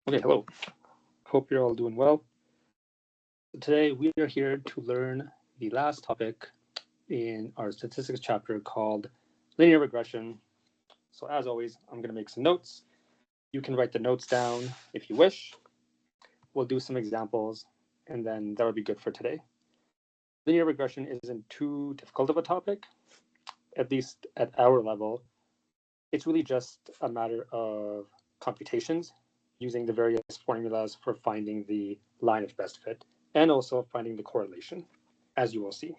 Okay, hello. Hope you're all doing well. Today we are here to learn the last topic in our statistics chapter called linear regression. So as always, I'm going to make some notes. You can write the notes down if you wish. We'll do some examples, and then that would be good for today. Linear regression isn't too difficult of a topic, at least at our level. It's really just a matter of computations using the various formulas for finding the line of best fit and also finding the correlation, as you will see.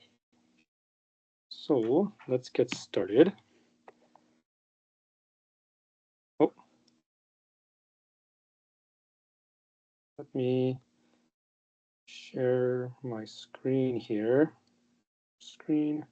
So let's get started. Oh, let me share my screen here. Screen.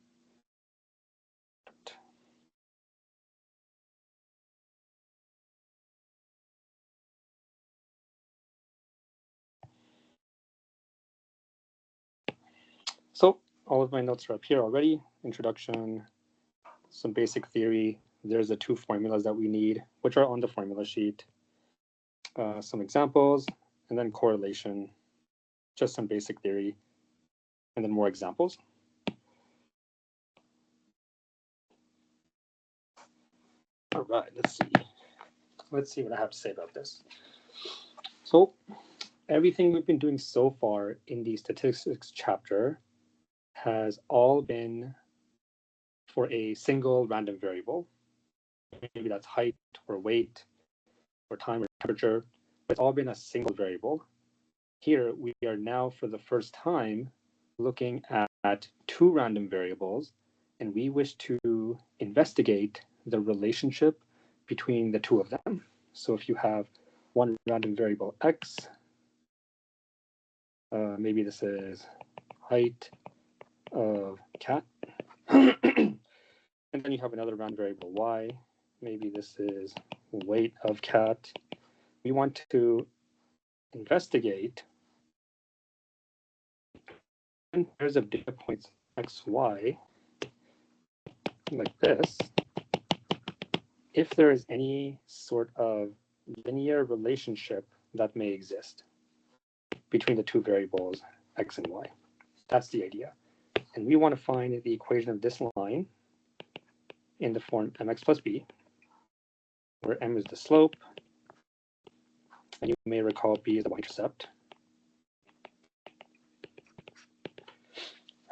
So all of my notes are up here already. Introduction, some basic theory. There's the two formulas that we need, which are on the formula sheet. Some examples, and then correlation, just some basic theory, and then more examples. All right, let's see. Let's see what I have to say about this. So everything we've been doing so far in the statistics chapter has all been for a single random variable. Maybe that's height or weight or time or temperature. It's all been a single variable. Here we are now for the first time looking at two random variables, and we wish to investigate the relationship between the two of them. So if you have one random variable x, maybe this is height of cat, and then you have another random variable y, maybe this is weight of cat. We want to investigate pairs of data points x, y, like this, if there is any sort of linear relationship that may exist between the two variables x and y. That's the idea. And we want to find the equation of this line in the form mx plus b, where m is the slope, and you may recall b is the y-intercept.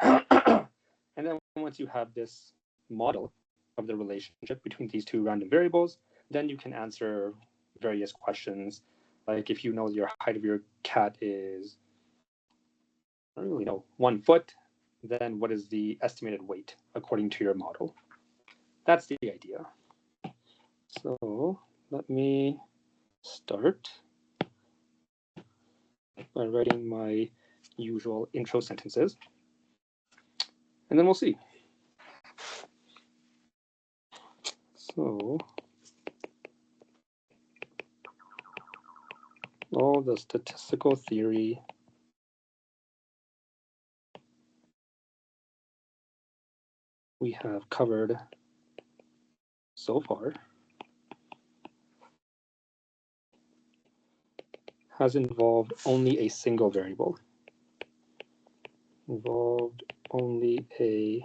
And then once you have this model of the relationship between these two random variables, then you can answer various questions, like if you know your height of your cat is, I don't really know, 1 foot, then what is the estimated weight according to your model? That's the idea. So let me start by writing my usual intro sentences, and then we'll see. So all the statistical theory we have covered so far has involved only a single variable. Involved only a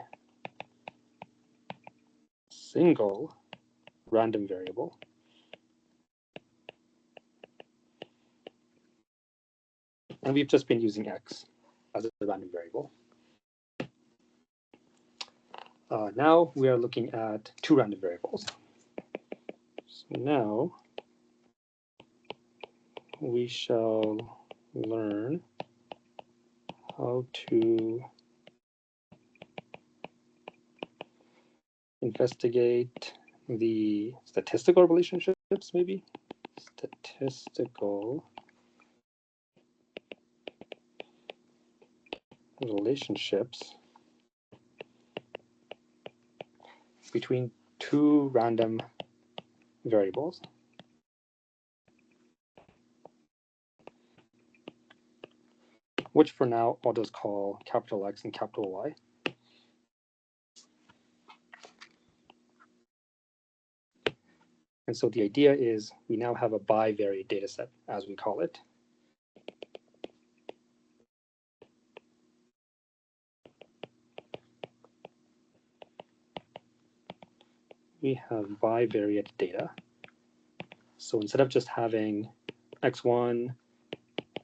single random variable. And we've just been using x as a random variable. Now we are looking at two random variables. So now we shall learn how to investigate the statistical relationships, maybe? Statistical relationships between two random variables. Which for now I'll just call capital X and capital Y. And so the idea is we now have a bivariate data set, as we call it. We have bivariate data. So instead of just having x1,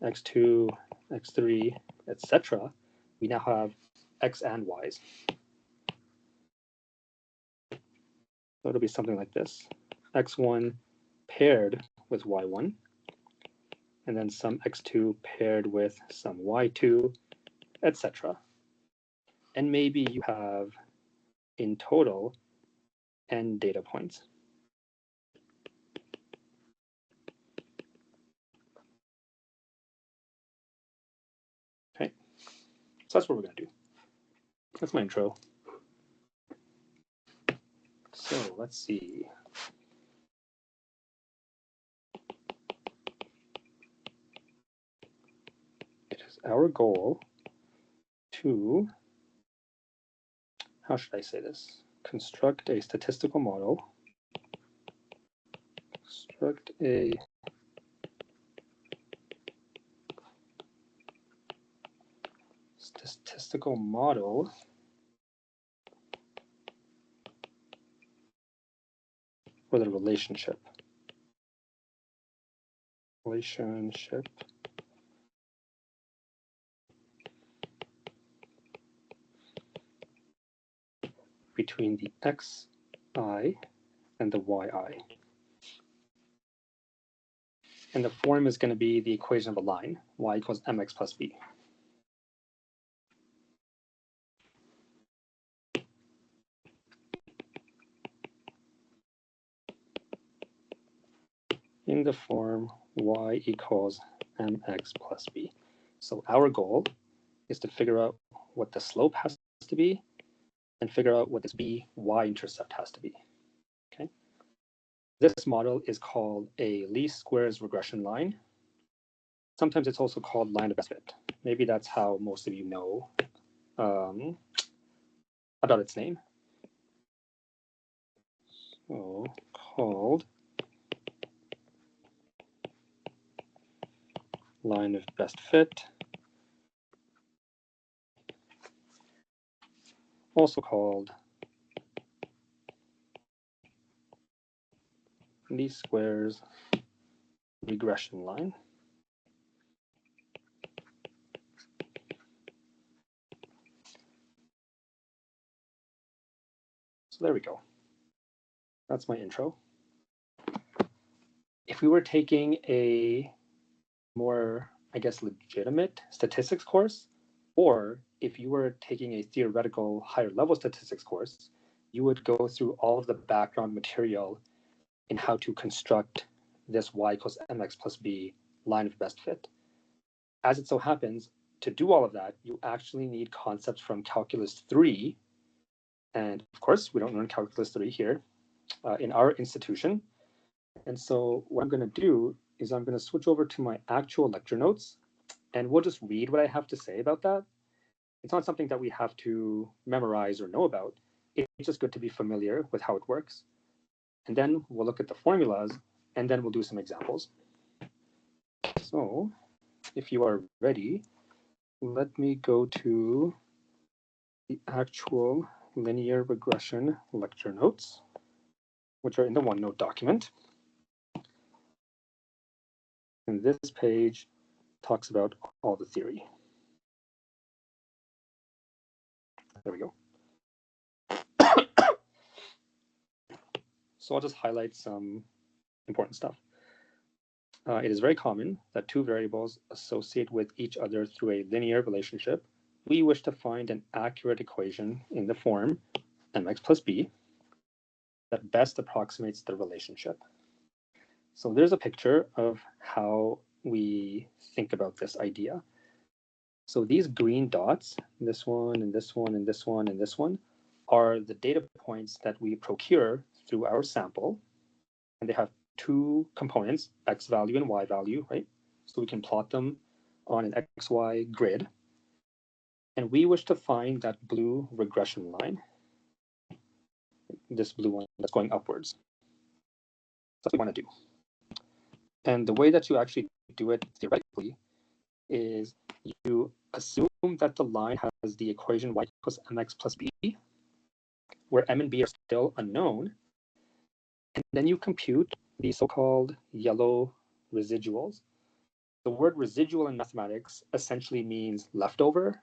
x2, x3, etc., we now have x and y's. So it'll be something like this. x1 paired with y1, and then some x2 paired with some y2, etc. And maybe you have, in total, n data points. Okay, so that's what we're going to do. That's my intro. So let's see. It is our goal to, how should I say this? Construct a statistical model. Construct a statistical model for the relationship between the xi and the yi. And the form is going to be the equation of a line, y equals mx plus b. In the form y equals mx plus b. So our goal is to figure out what the slope has to be and figure out what this y-intercept has to be. Okay. This model is called a least squares regression line. Sometimes it's also called line of best fit. Maybe that's how most of you know about its name. So called line of best fit. Also called least squares regression line. So there we go. That's my intro. If we were taking a more, I guess, legitimate statistics course, or if you were taking a theoretical higher level statistics course, you would go through all of the background material in how to construct this y equals mx plus b line of best fit. As it so happens, to do all of that, you actually need concepts from Calculus 3. And of course, we don't learn Calculus 3 here in our institution. And so what I'm going to do is I'm going to switch over to my actual lecture notes, and we'll just read what I have to say about that. It's not something that we have to memorize or know about. It's just good to be familiar with how it works. And then we'll look at the formulas, and then we'll do some examples. So if you are ready, let me go to the actual linear regression lecture notes, which are in the OneNote document. And this page talks about all the theory. There we go. So I'll just highlight some important stuff. It is very common that two variables associate with each other through a linear relationship. We wish to find an accurate equation in the form mx plus b that best approximates the relationship. So there's a picture of how we think about this idea. So these green dots, this one and this one and this one and this one, are the data points that we procure through our sample. And they have two components, x value and y value, right? So we can plot them on an xy grid. And we wish to find that blue regression line, this blue one that's going upwards. what we want to do. And the way that you actually do it theoretically is you assume that the line has the equation y equals mx plus b, where m and b are still unknown, and then you compute the so-called yellow residuals. The word residual in mathematics essentially means leftover,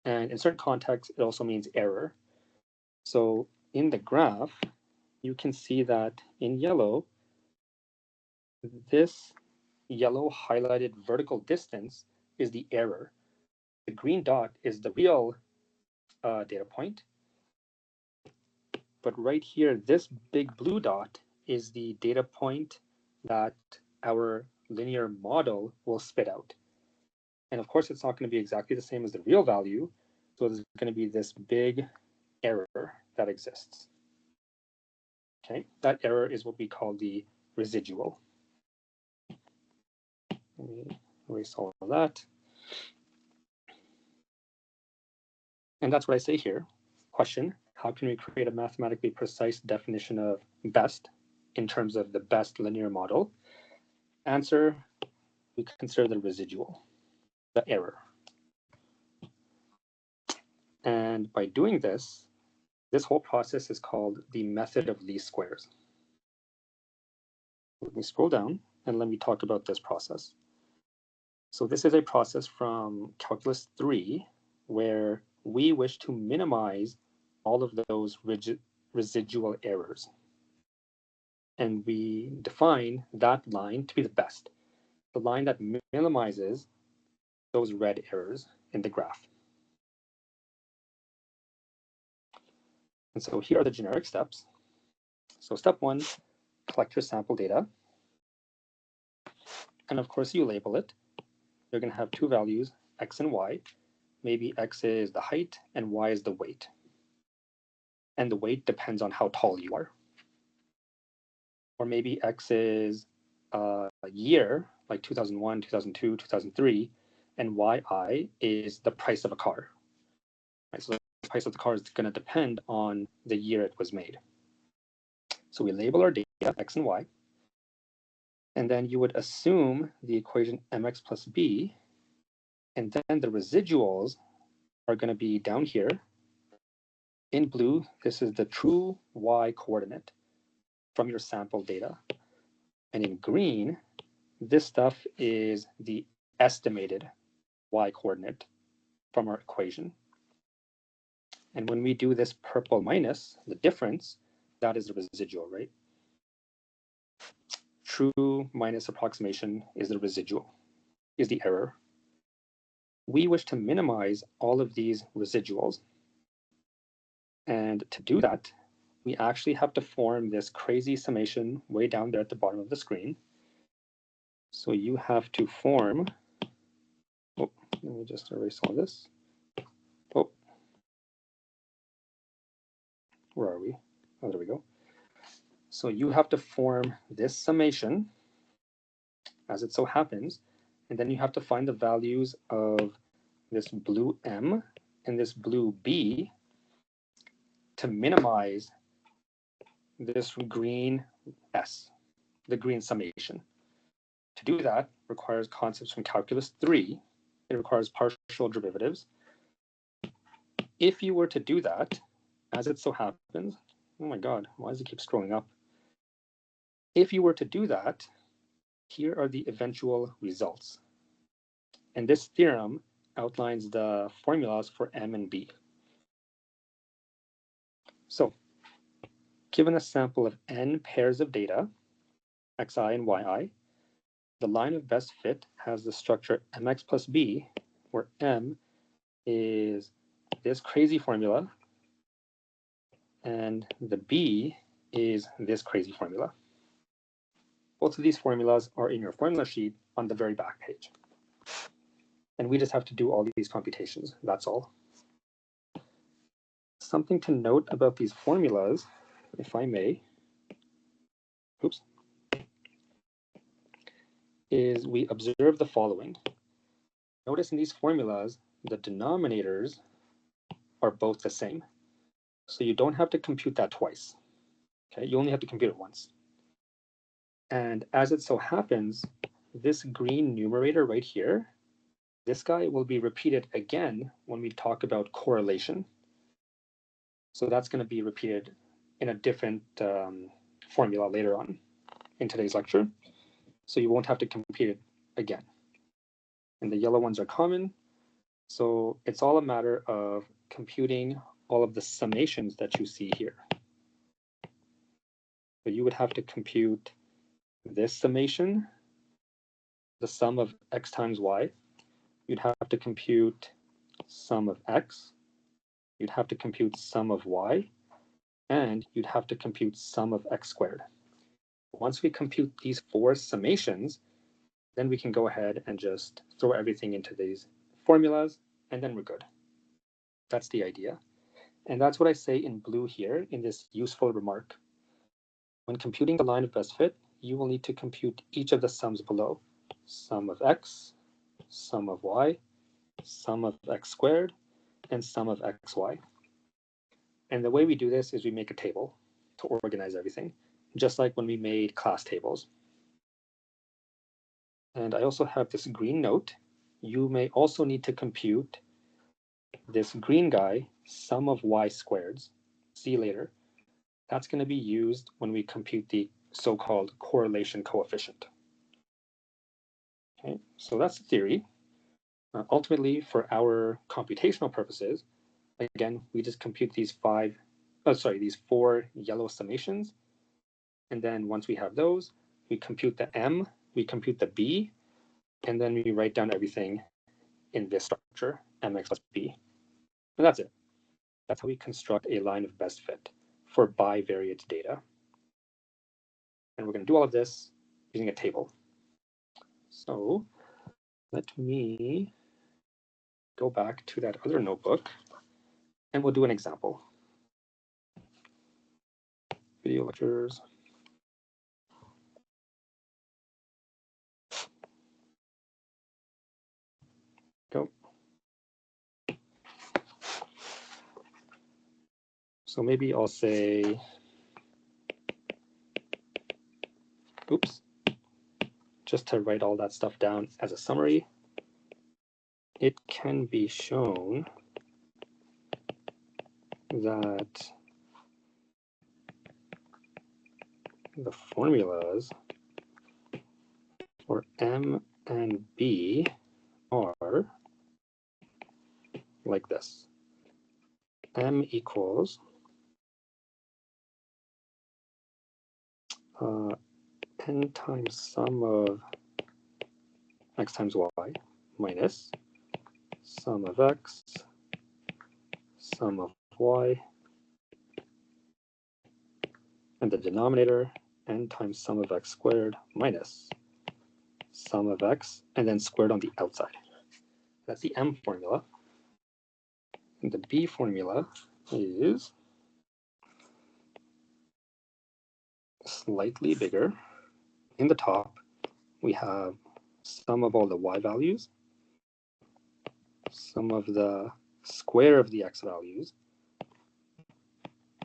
and in certain contexts, it also means error. So in the graph, you can see that in yellow, this yellow highlighted vertical distance is the error. The green dot is the real data point. But right here, this big blue dot is the data point that our linear model will spit out. And of course, it's not going to be exactly the same as the real value. So there's going to be this big error that exists. Okay, that error is what we call the residual. Let me erase all of that. And that's what I say here. Question, how can we create a mathematically precise definition of best in terms of the best linear model? Answer, we consider the residual, the error. And by doing this whole process is called the method of least squares. Let me scroll down and let me talk about this process. So this is a process from Calculus 3 where we wish to minimize all of those residual errors. And we define that line to be the best, the line that minimizes those red errors in the graph. And so here are the generic steps. So step 1, collect your sample data. And of course, you label it. You're going to have two values, x and y. Maybe x is the height and y is the weight. And the weight depends on how tall you are. Or maybe x is a year, like 2001, 2002, 2003, and yi is the price of a car. Right, so the price of the car is going to depend on the year it was made. So we label our data, x and y, and then you would assume the equation mx plus b, and then the residuals are going to be down here. In blue, this is the true y coordinate from your sample data. And in green, this stuff is the estimated y coordinate from our equation. And when we do this purple minus, the difference, that is the residual, right? True minus approximation is the residual, is the error. We wish to minimize all of these residuals. And to do that, we actually have to form this crazy summation way down there at the bottom of the screen. So you have to form, oh, let me just erase all this. Oh, where are we? Oh, there we go. So you have to form this summation, as it so happens, and then you have to find the values of this blue M and this blue B to minimize this green S, the green summation. To do that requires concepts from Calculus 3. It requires partial derivatives. If you were to do that, as it so happens, oh my God, why does it keep scrolling up? If you were to do that, here are the eventual results. And this theorem outlines the formulas for M and B. So, given a sample of n pairs of data, xi and yi, the line of best fit has the structure mx plus b, where m is this crazy formula, and the b is this crazy formula. Both of these formulas are in your formula sheet on the very back page. And we just have to do all these computations, that's all. Something to note about these formulas, if I may, oops, is we observe the following. Notice in these formulas, the denominators are both the same. So you don't have to compute that twice. Okay, you only have to compute it once. And as it so happens, this green numerator right here, this guy will be repeated again when we talk about correlation. So that's going to be repeated in a different formula later on in today's lecture. So you won't have to compute it again. And the yellow ones are common. So it's all a matter of computing all of the summations that you see here. So you would have to compute this summation, the sum of x times y. You'd have to compute sum of x. You'd have to compute sum of y. And you'd have to compute sum of x squared. Once we compute these four summations, then we can go ahead and just throw everything into these formulas, and then we're good. That's the idea. And that's what I say in blue here in this useful remark. When computing the line of best fit, you will need to compute each of the sums below. Sum of x, sum of y, sum of x squared, and sum of xy. And the way we do this is we make a table to organize everything, just like when we made class tables. And I also have this green note. You may also need to compute this green guy, sum of y squareds. See you later. That's going to be used when we compute the so-called correlation coefficient. Okay, so that's the theory. Ultimately, for our computational purposes, again, we just compute these these four yellow summations. And then once we have those, we compute the M, we compute the B, and then we write down everything in this structure, mx plus b. And that's it. That's how we construct a line of best fit for bivariate data. And we're going to do all of this using a table. So let me go back to that other notebook and we'll do an example. Video lectures. Go. So maybe I'll say, oops, just to write all that stuff down as a summary. It can be shown that the formulas for M and B are like this. M equals n times sum of x times y minus sum of x, sum of y, and the denominator n times sum of x squared minus sum of x, and then squared on the outside. That's the M formula. And the B formula is slightly bigger. In the top, we have sum of all the y values, sum of the square of the x values,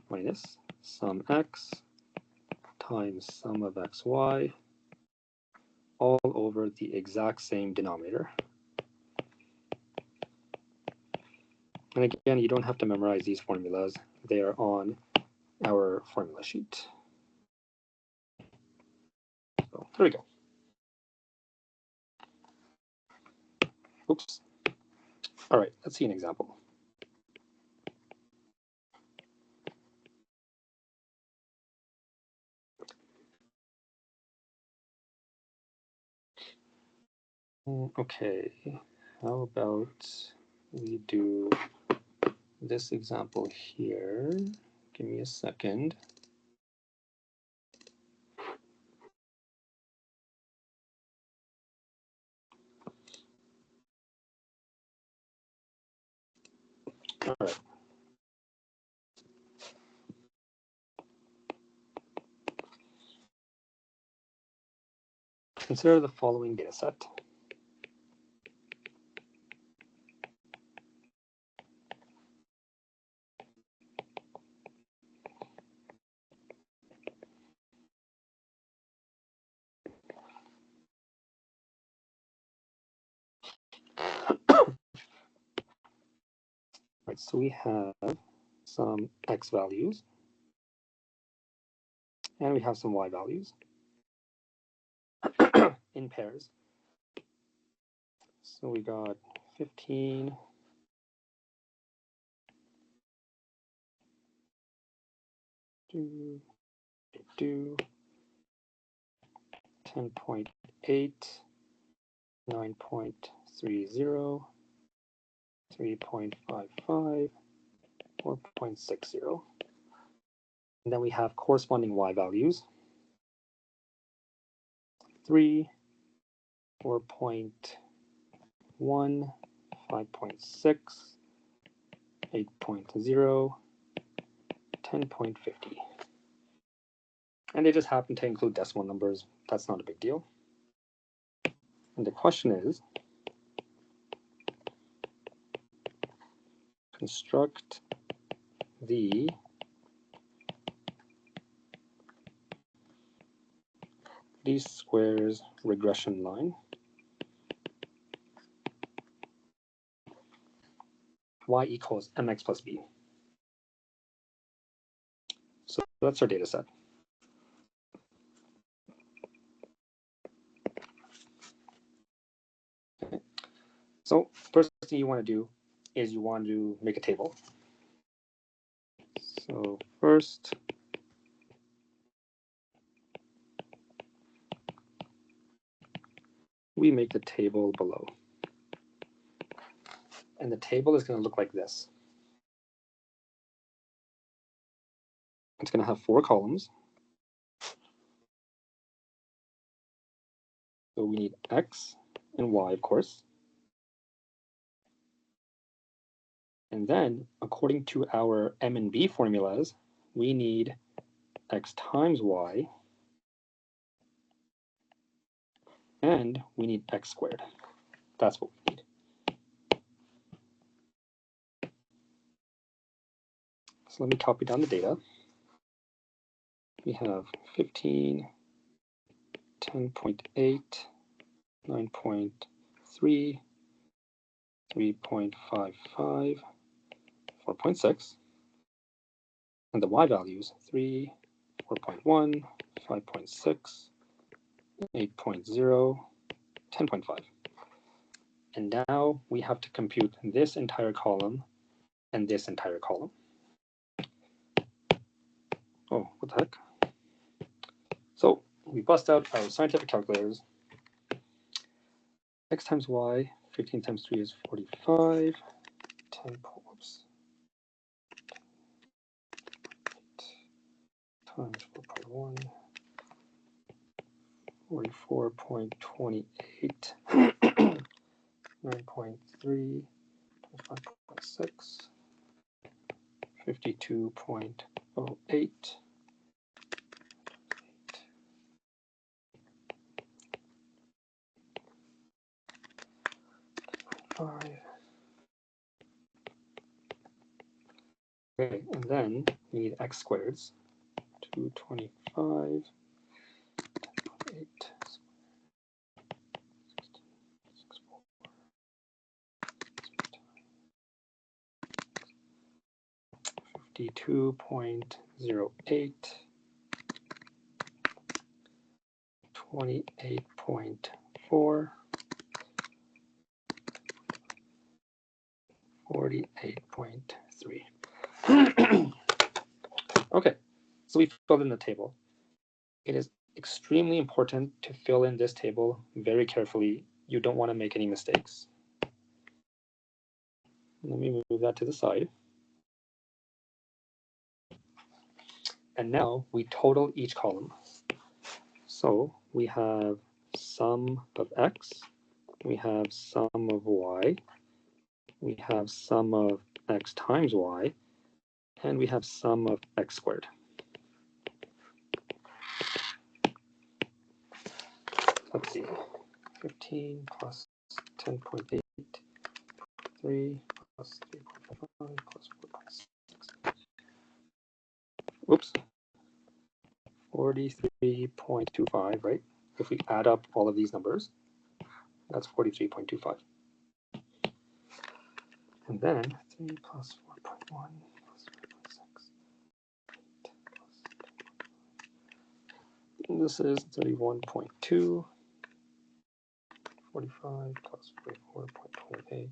minus sum x times sum of xy, all over the exact same denominator. And again, you don't have to memorize these formulas. They are on our formula sheet. So there we go. Oops. All right, let's see an example. Okay, how about we do this example here? Give me a second. All right. Consider the following data set. Right, so we have some x values, and we have some y values in pairs. So we got 15, 10.8, 9.30, 3.55, 4.60. And then we have corresponding y values. 3, 4.1, 5.6, 8.0, 10.50. And they just happen to include decimal numbers. That's not a big deal. And the question is, construct the least squares regression line. Y equals mx plus b. So that's our data set. Okay. So first thing you want to do is you want to make a table. So first, we make the table below. And the table is going to look like this. It's going to have 4 columns. So we need x and y, of course. And then, according to our m and b formulas, we need x times y, and we need x squared. That's what we need. So let me copy down the data. We have 15, 10.8, 9.3, 3.55, 4.6, and the y values 3, 4.1, 5.6, 8.0, 10.5. And now we have to compute this entire column and this entire column. Oh, what the heck? So we bust out our scientific calculators. X times y, 15 times 3 is 45, 10 whoops, times 4.1, 44.28, 9.3, 5.6, 52.08, 5. Okay, and then we need x squareds. 225, 8, 52.08, 28.4, 48.3. Okay, so we filled in the table. It is extremely important to fill in this table very carefully. You don't want to make any mistakes. Let me move that to the side. And now we total each column. So we have sum of x, we have sum of y, we have sum of x times y, and we have sum of x squared. Let's see, 15 plus 10.8, 3 plus 3.5 plus 4.6. Whoops, 43.25, right? If we add up all of these numbers, that's 43.25. And then 3 plus 4.1 plus 5.6. And this is 31.2. 45 plus 44.28.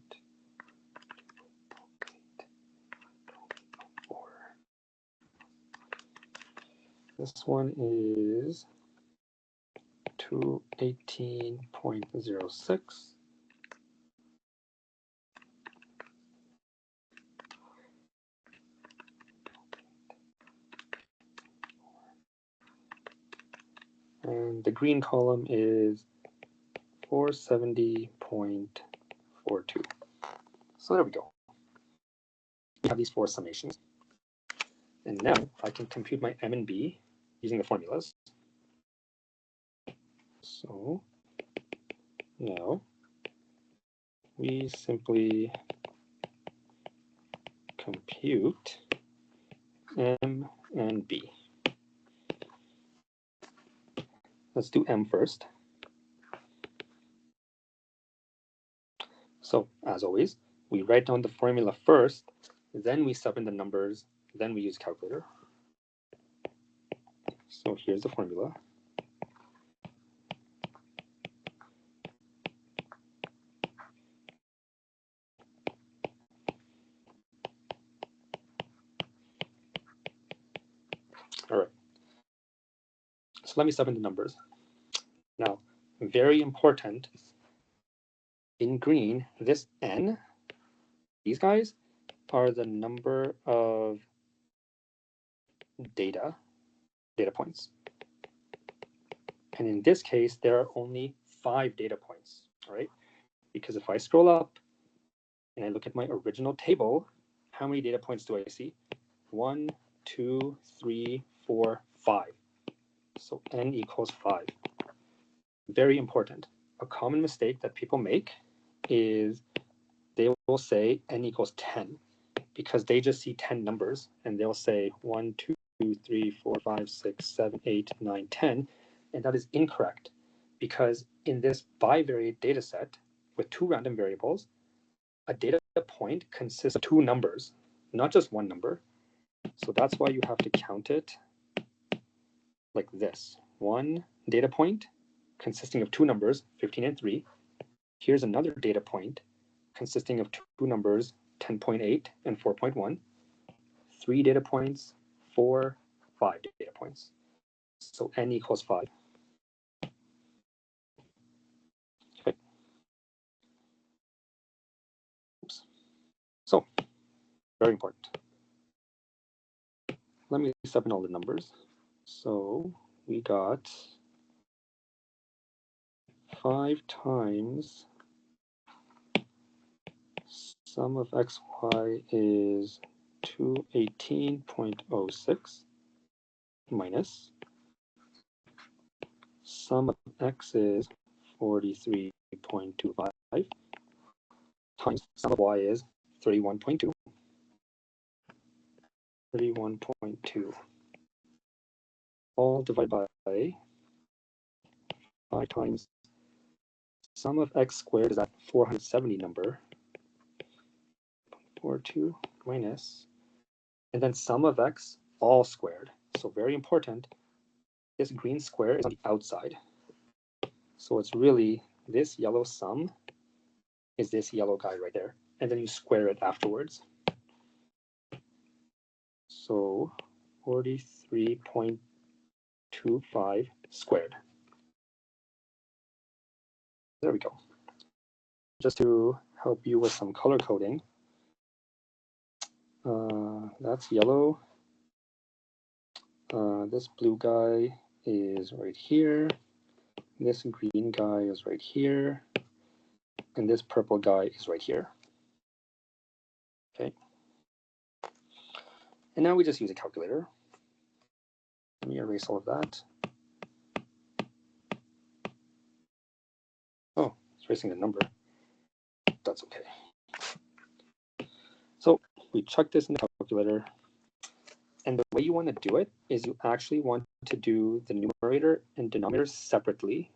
4. This one is 218.06. And the green column is 470.42. So there we go. We have these four summations. And now I can compute my M and B using the formulas. So now we simply compute M and B. Let's do M first. So as always, we write down the formula first, then we sub in the numbers, then we use calculator. So here's the formula. All right. So let me sub in the numbers. Now, very important, in green, this N, these guys are the number of data points. And in this case, there are only 5 data points, all right? Because if I scroll up and I look at my original table, how many data points do I see? 1, 2, 3, 4, 5. So N equals 5. Very important. A common mistake that people make is they will say N equals 10 because they just see 10 numbers and they'll say 1, 2, 3, 4, 5, 6, 7, 8, 9, 10. And that is incorrect because in this bivariate data set with 2 random variables, a data point consists of 2 numbers, not just one number. So that's why you have to count it like this. 1 data point consisting of 2 numbers, 15 and 3. Here's another data point consisting of 2 numbers, 10.8 and 4.1. 3 data points, 4, 5 data points. So N equals 5. Okay. Oops. So, very important. Let me sub in all the numbers. So we got 5 times sum of xy is 218.06 minus sum of x is 43.25 times sum of y is 31.2. 31.2 all divided by 5 times sum of x squared is that 470 number. 42 minus, and then sum of x all squared. So very important, this green square is on the outside. So it's really this yellow sum is this yellow guy right there. And then you square it afterwards. So 43.25 squared. There we go. Just to help you with some color coding, that's yellow. This blue guy is right here. This green guy is right here. And this purple guy is right here. Okay. And now we just use a calculator. Let me erase all of that. Oh, it's erasing the number. That's okay. So we chuck this in the calculator. And the way you want to do it is you actually want to do the numerator and denominator separately,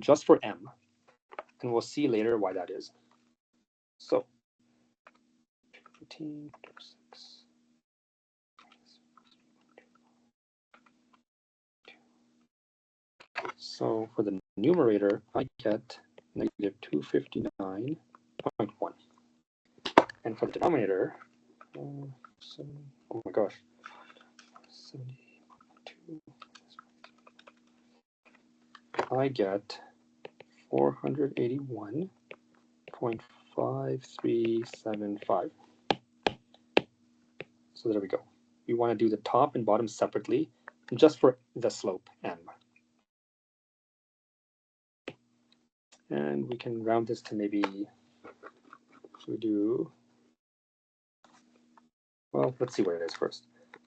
just for M. And we'll see later why that is. So 15.06. So for the numerator, I get negative 259.1. And for the denominator, oh my gosh, 72. I get 481.5375. So there we go. We want to do the top and bottom separately, just for the slope m. And we can round this to maybe, we do, well, let's see what it is first.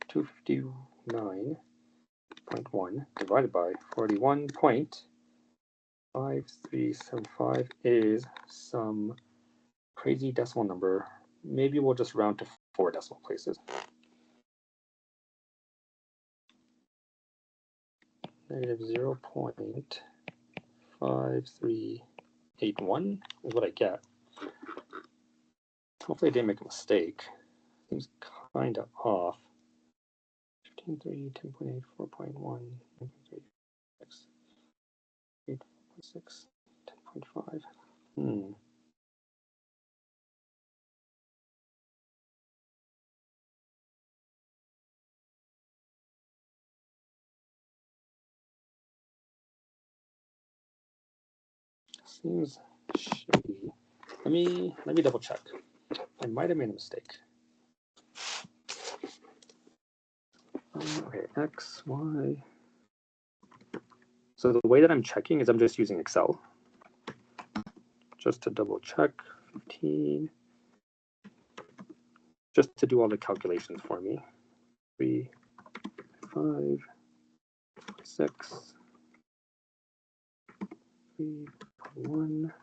259.1 divided by 41.5375 is some crazy decimal number. Maybe we'll just round to 4 decimal places. Negative 0.5381 is what I get. Hopefully I didn't make a mistake. Seems kind of off. 15.3, 10.8, 4.1, 9.3, 8.6, 10.5. Seems shady. Let me double check. I might have made a mistake. Okay, X, Y. So the way that I'm checking is I'm just using Excel. Just to double check, 15. Just to do all the calculations for me. 3, 5, 6, 3, 1,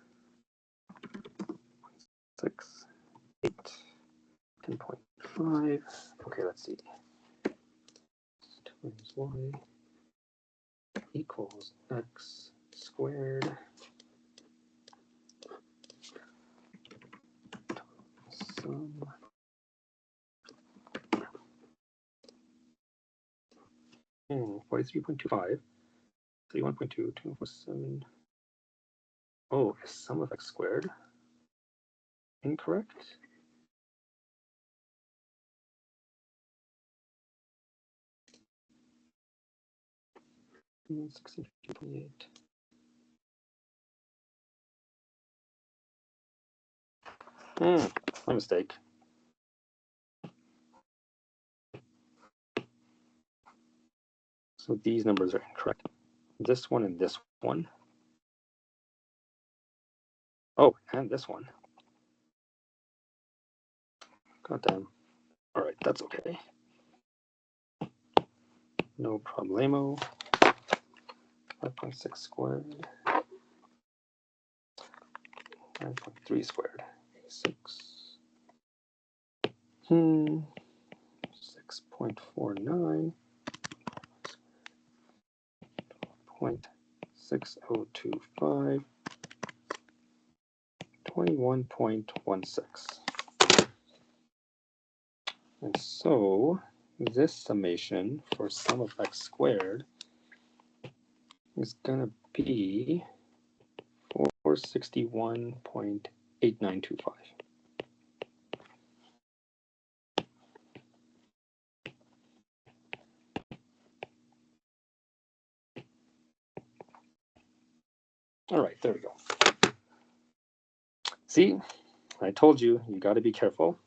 6, 8, 10.5. Okay, let's see. Times y equals x squared sum 43.25, 31.2, 247. Oh, is sum of x squared incorrect? Mm, 16.8. My mistake. So these numbers are incorrect. This one and this one. Oh, and this one. God damn. All right, that's okay. No problemo. 5.6 squared. 9.3 squared. 6. 6.49. 0.6025. 21.16. And so this summation for sum of x squared is going to be 461.8925. All right, there we go. See, I told you, you got to be careful.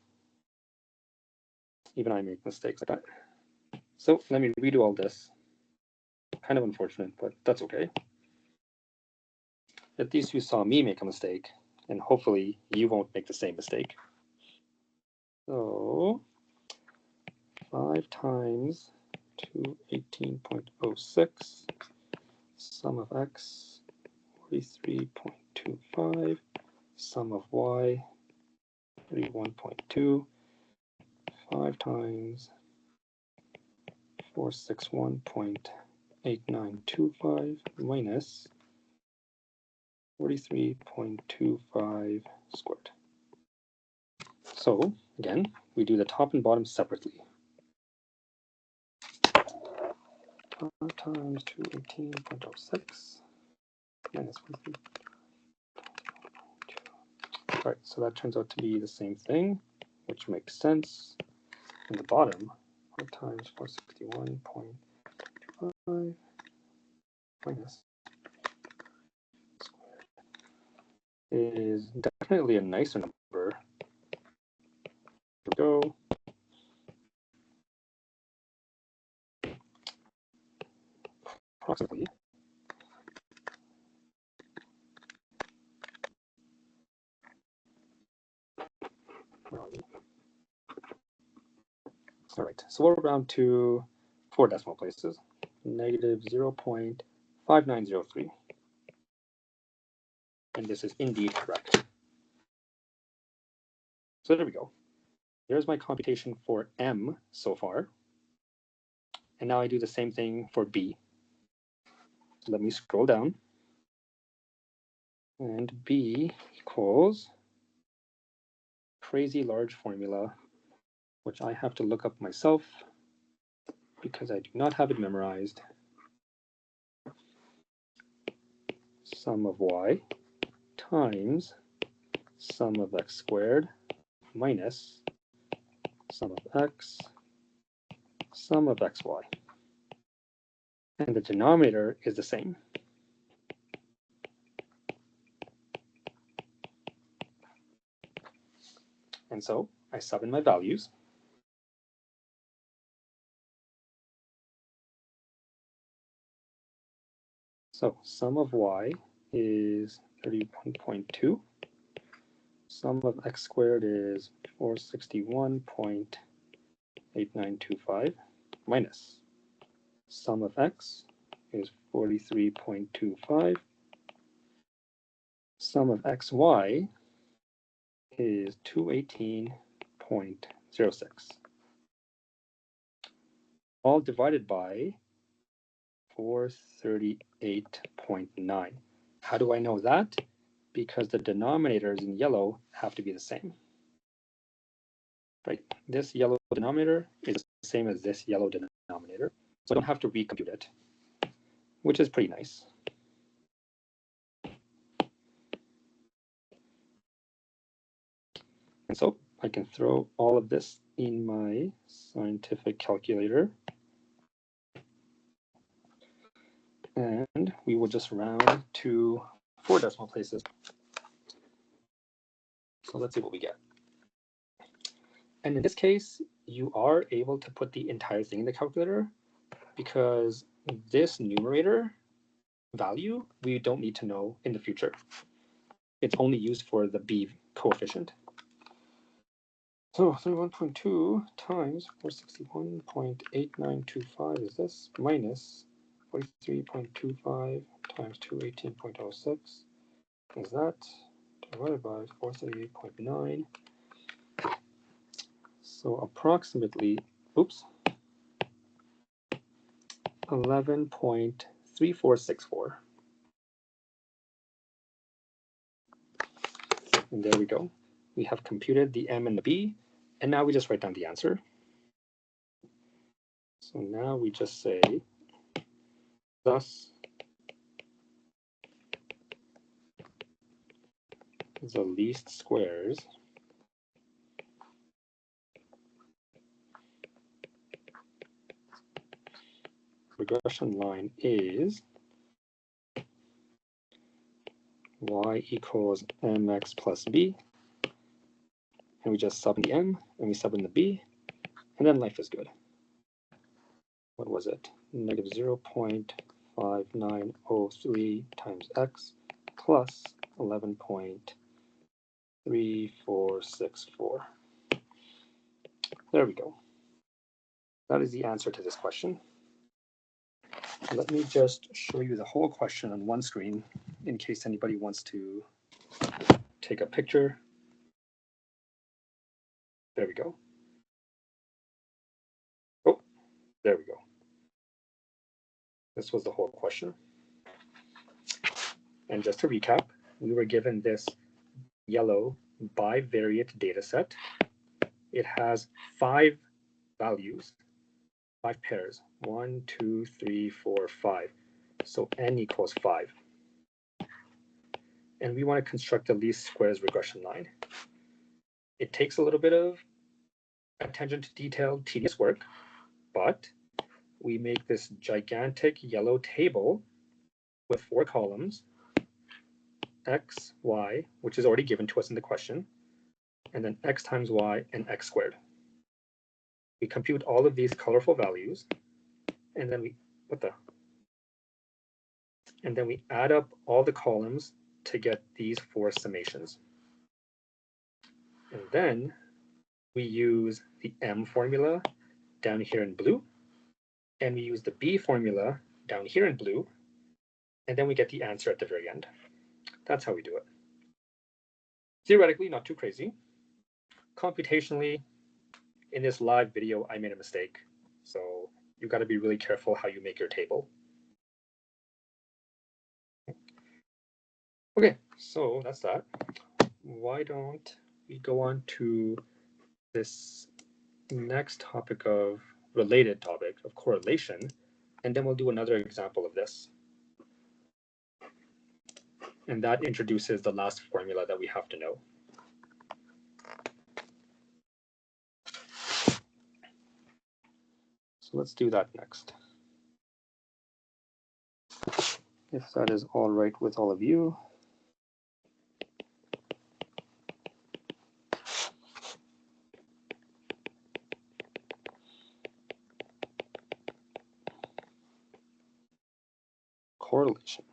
Even I make mistakes like that. So let me redo all this. Kind of unfortunate, but that's okay. At least you saw me make a mistake, and hopefully you won't make the same mistake. So 5 times 218.06, sum of x, 43.25, sum of y, 31.2, 5 times 461.8925 minus 43.25 squared. So Again, we do the top and bottom separately. 5 times 218.06 minus 1. All right, so that turns out to be the same thing, which makes sense. In the bottom, 5 times 461.25 minus is definitely a nicer number. Here we go. Approximately. All right, so we're round to 4 decimal places, negative 0.5903. And this is indeed correct. So there we go. There's my computation for M so far. And now I do the same thing for B. So let me scroll down. And B equals crazy large formula, which I have to look up myself because I do not have it memorized. Sum of y times sum of x squared minus sum of x, sum of xy. And the denominator is the same. And so I sub in my values. So sum of y is 31.2. Sum of x squared is 461.8925 minus sum of x is 43.25. Sum of xy is 218.06. All divided by 438.9. How do I know that? Because the denominators in yellow have to be the same. Right? This yellow denominator is the same as this yellow denominator, so I don't have to recompute it, which is pretty nice. And so I can throw all of this in my scientific calculator, and we will just round to 4 decimal places. So let's see what we get. And in this case, you are able to put the entire thing in the calculator because this numerator value we don't need to know in the future. It's only used for the b coefficient. So 31.2 times 461.8925 is this, minus 43.25 times 218.06 is that, divided by 438.9. So approximately, 11.3464. And there we go. We have computed the m and the b, and now we just write down the answer. So now we just say, thus, the least squares regression line is y equals mx plus b, and we just sub in the m, and we sub in the b, and then life is good. What was it? Negative 0.5903 times x plus 11.3464. There we go. That is the answer to this question. Let me just show you the whole question on one screen in case anybody wants to take a picture. There we go. Oh, there we go. This was the whole question. And just to recap, we were given this yellow bivariate data set it has 5 values, 5 pairs. 1, 2, 3, 4, 5. So n equals 5. And we want to construct the least squares regression line. It takes a little bit of attention to detail, tedious work, but we make this gigantic yellow table with 4 columns, x, y, which is already given to us in the question, and then x times y and x squared. We compute all of these colorful values, and then we add up all the columns to get these 4 summations. And then we use the M formula down here in blue, and we use the B formula down here in blue, and then we get the answer at the very end. That's how we do it. Theoretically, not too crazy. Computationally, in this live video, I made a mistake. So you got to be really careful how you make your table. Okay, so that's that. Why don't we go on to this next topic of related topic of correlation, and then we'll do another example of this. And that introduces the last formula that we have to know. So let's do that next. If that is all right with all of you. Correlation.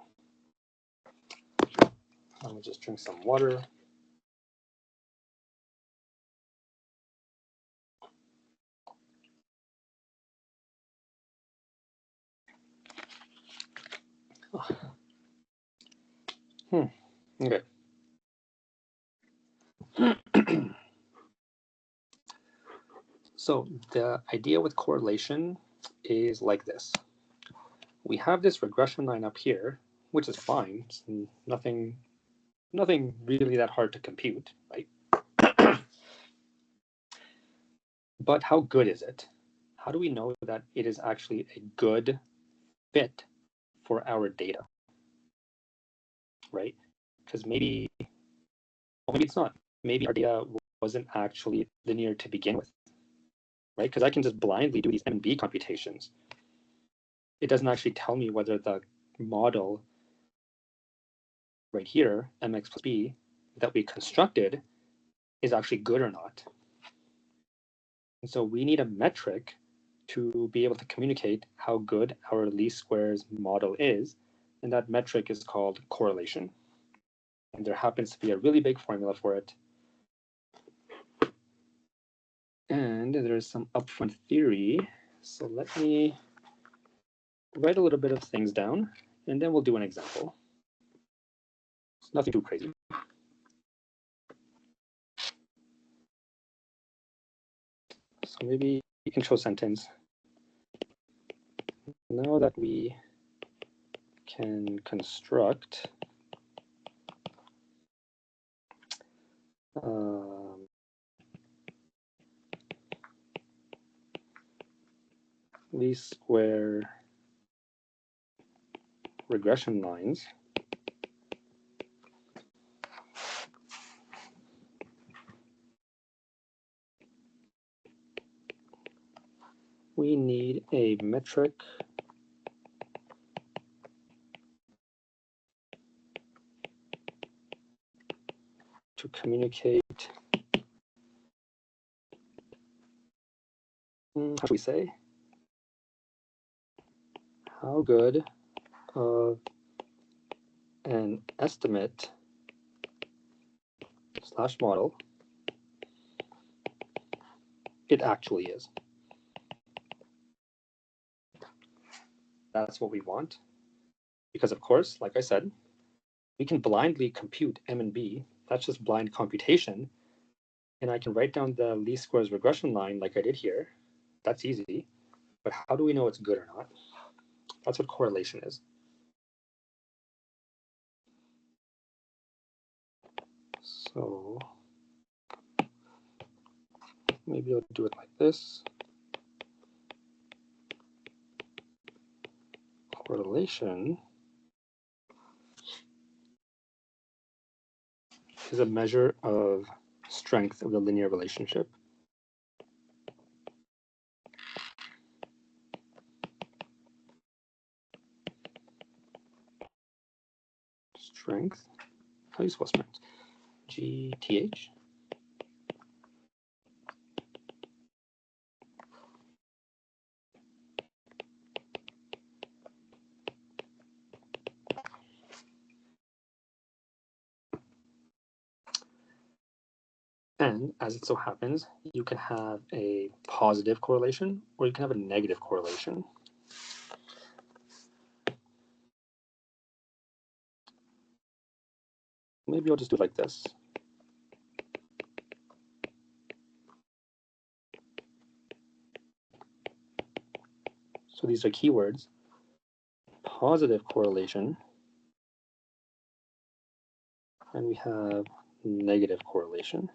Let me just drink some water. Okay. So the idea with correlation is like this. We have this regression line up here, which is fine. It's nothing really that hard to compute, right? But how good is it? How do we know that it is actually a good fit for our data, right? Because maybe it's not. Maybe our data wasn't actually linear to begin with, right? Because I can just blindly do these M and B computations. It doesn't actually tell me whether the model right here, mx plus b, that we constructed is actually good or not. And so we need a metric to be able to communicate how good our least squares model is, and that metric is called correlation. And there happens to be a really big formula for it. And there's some upfront theory. So let me write a little bit of things down, and then we'll do an example. It's nothing too crazy. So maybe intro sentence. Now that we can construct least square regression lines, we need a metric to communicate, how should we say, how good of an estimate / model it actually is. That's what we want. Because of course, like I said, we can blindly compute M and B. That's just blind computation. And I can write down the least squares regression line like I did here. That's easy. But how do we know it's good or not? That's what correlation is. So Maybe I'll do it like this. Correlation is a measure of strength of the linear relationship. Strength. How do you spell strength? GTH. And as it so happens, you can have a positive correlation or you can have a negative correlation. Maybe I'll just do it like this. So these are keywords. Positive correlation. And we have negative correlation.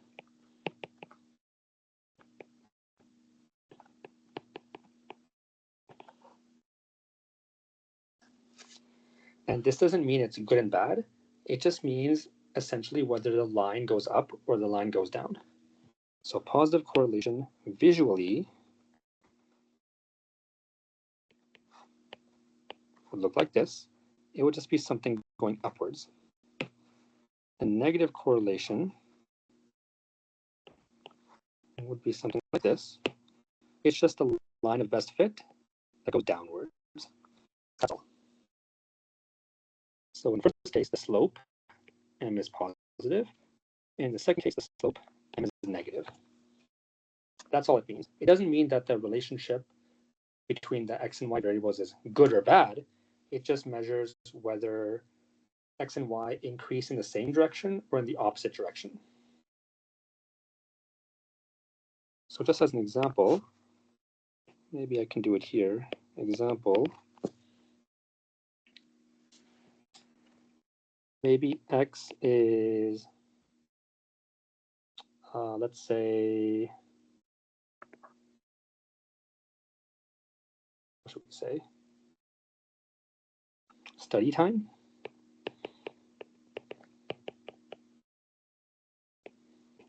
And this doesn't mean it's good and bad. It just means essentially whether the line goes up or the line goes down. So positive correlation visually would look like this. It would just be something going upwards. A negative correlation would be something like this. It's just a line of best fit that goes downwards. That's all. So in the first case, the slope, m is positive. In the second case, the slope, m is negative. That's all it means. It doesn't mean that the relationship between the x and y variables is good or bad. It just measures whether x and y increase in the same direction or in the opposite direction. So just as an example, maybe I can do it here. Example, maybe x is, let's say, what should we say? Study time.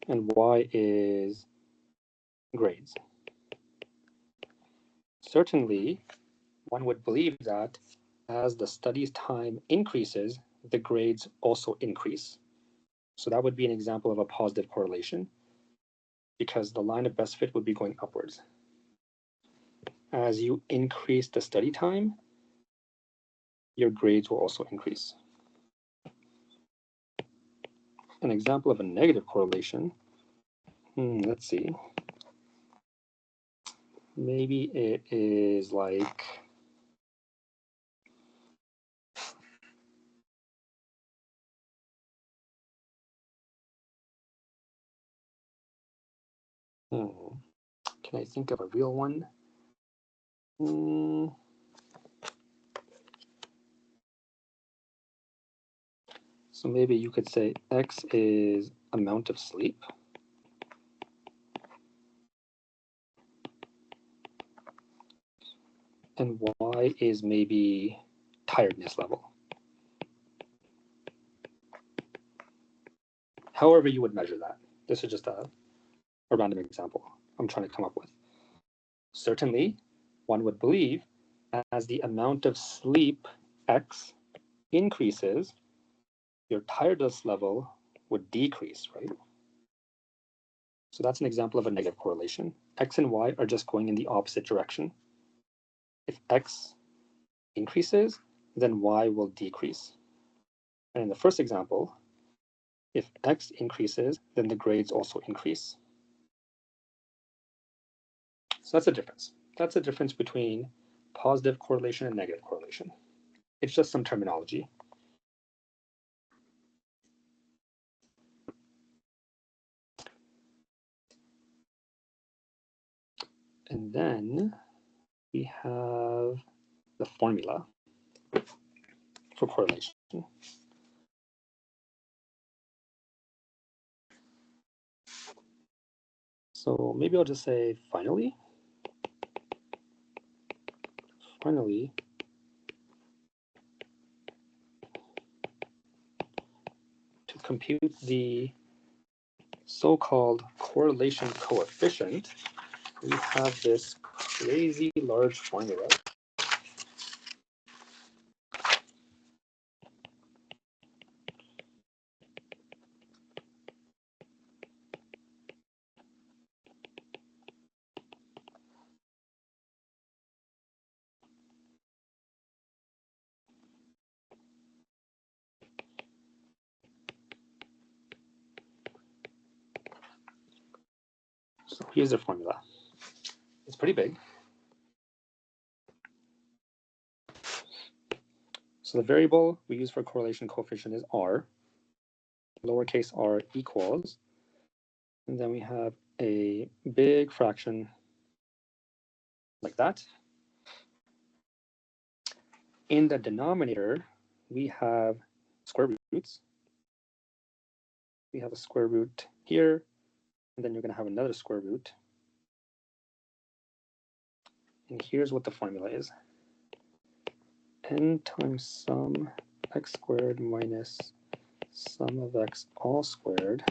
And y is grades. Certainly, one would believe that as the study time increases, the grades also increase. So that would be an example of a positive correlation because the line of best fit would be going upwards. As you increase the study time, your grades will also increase. An example of a negative correlation, let's see. Maybe it is like, can I think of a real one? So maybe you could say x is amount of sleep. And y is maybe tiredness level. However you would measure that. This is just a random example I'm trying to come up with. Certainly, one would believe as the amount of sleep x increases, your tiredness level would decrease, right? So that's an example of a negative correlation. X and y are just going in the opposite direction. If x increases, then y will decrease. And in the first example, if x increases, then the grades also increase. So that's a difference. That's a difference between positive correlation and negative correlation. It's just some terminology. And then we have the formula for correlation. So maybe I'll just say finally, to compute the so-called correlation coefficient, we have this crazy large formula. So here's the formula. It's pretty big. So the variable we use for correlation coefficient is r, lowercase r equals, and then we have a big fraction like that. In the denominator, we have square roots. We have a square root here, and then you're going to have another square root. And here's what the formula is. N times sum x squared minus sum of x all squared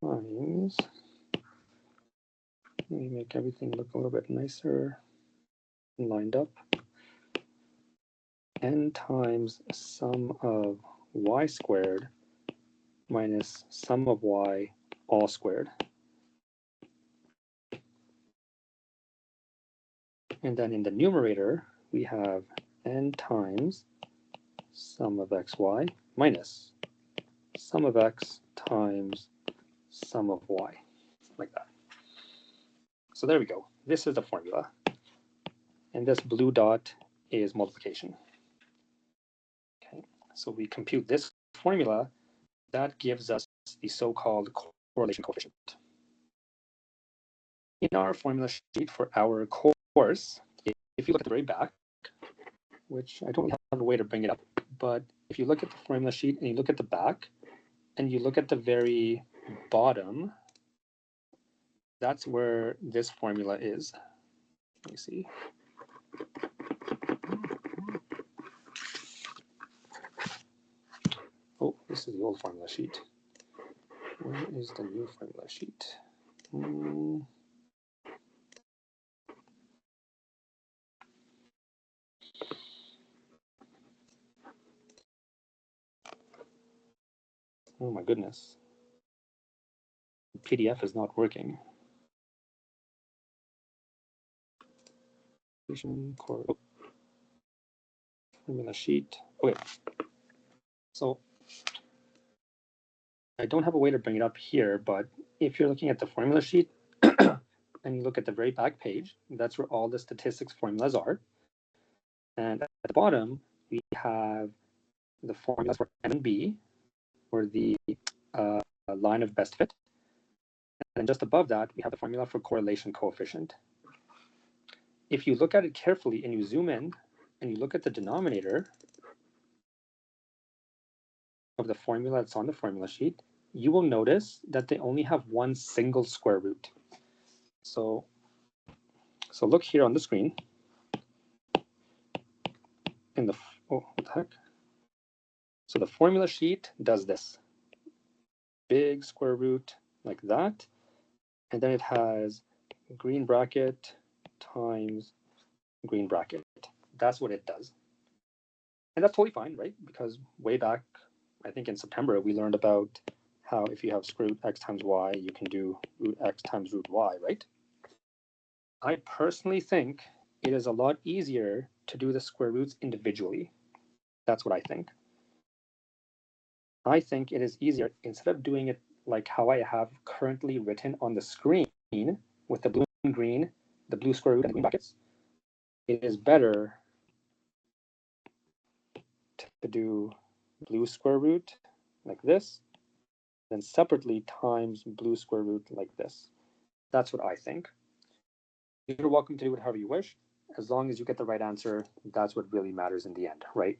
times, let me make everything look a little bit nicer and lined up, n times sum of y squared minus sum of y all squared. And then in the numerator, we have n times sum of xy minus sum of x times sum of y, like that. So there we go. This is the formula. And this blue dot is multiplication. Okay, so we compute this formula. That gives us the so-called correlation coefficient. In our formula sheet for our course, if you look at the very back, which I don't have a way to bring it up, but if you look at the formula sheet and you look at the back and you look at the very bottom, that's where this formula is. Let me see. Oh, this is the old formula sheet. Where is the new formula sheet? Oh my goodness. The PDF is not working. Formula sheet. Okay. So I don't have a way to bring it up here, but if you're looking at the formula sheet and you look at the very back page, that's where all the statistics formulas are. And at the bottom, we have the formulas for M and B, or the line of best fit. And just above that, we have the formula for correlation coefficient. If you look at it carefully and you zoom in and you look at the denominator of the formula that's on the formula sheet, you will notice that they only have one single square root. So look here on the screen. In the, oh, what the heck? So the formula sheet does this. Big square root like that. And then it has green bracket times green bracket. That's what it does. And that's totally fine, right? Because way back, I think in September, we learned about how if you have square root x times y, you can do root x times root y, right? I personally think it is a lot easier to do the square roots individually. That's what I think. I think it is easier, instead of doing it like how I have currently written on the screen with the blue and green, the blue square root and the green brackets, it is better to do blue square root like this, then separately times blue square root like this. That's what I think. You're welcome to do it however you wish. As long as you get the right answer, that's what really matters in the end, right?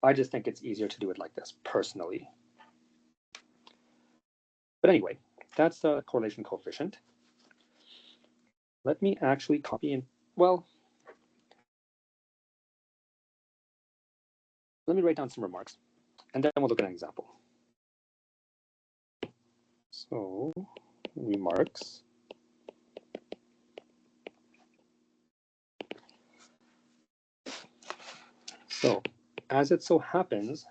I just think it's easier to do it like this, personally. But anyway, that's the correlation coefficient. Let me actually copy and, well, let me write down some remarks, and then we'll look at an example. So, remarks. So, as it so happens,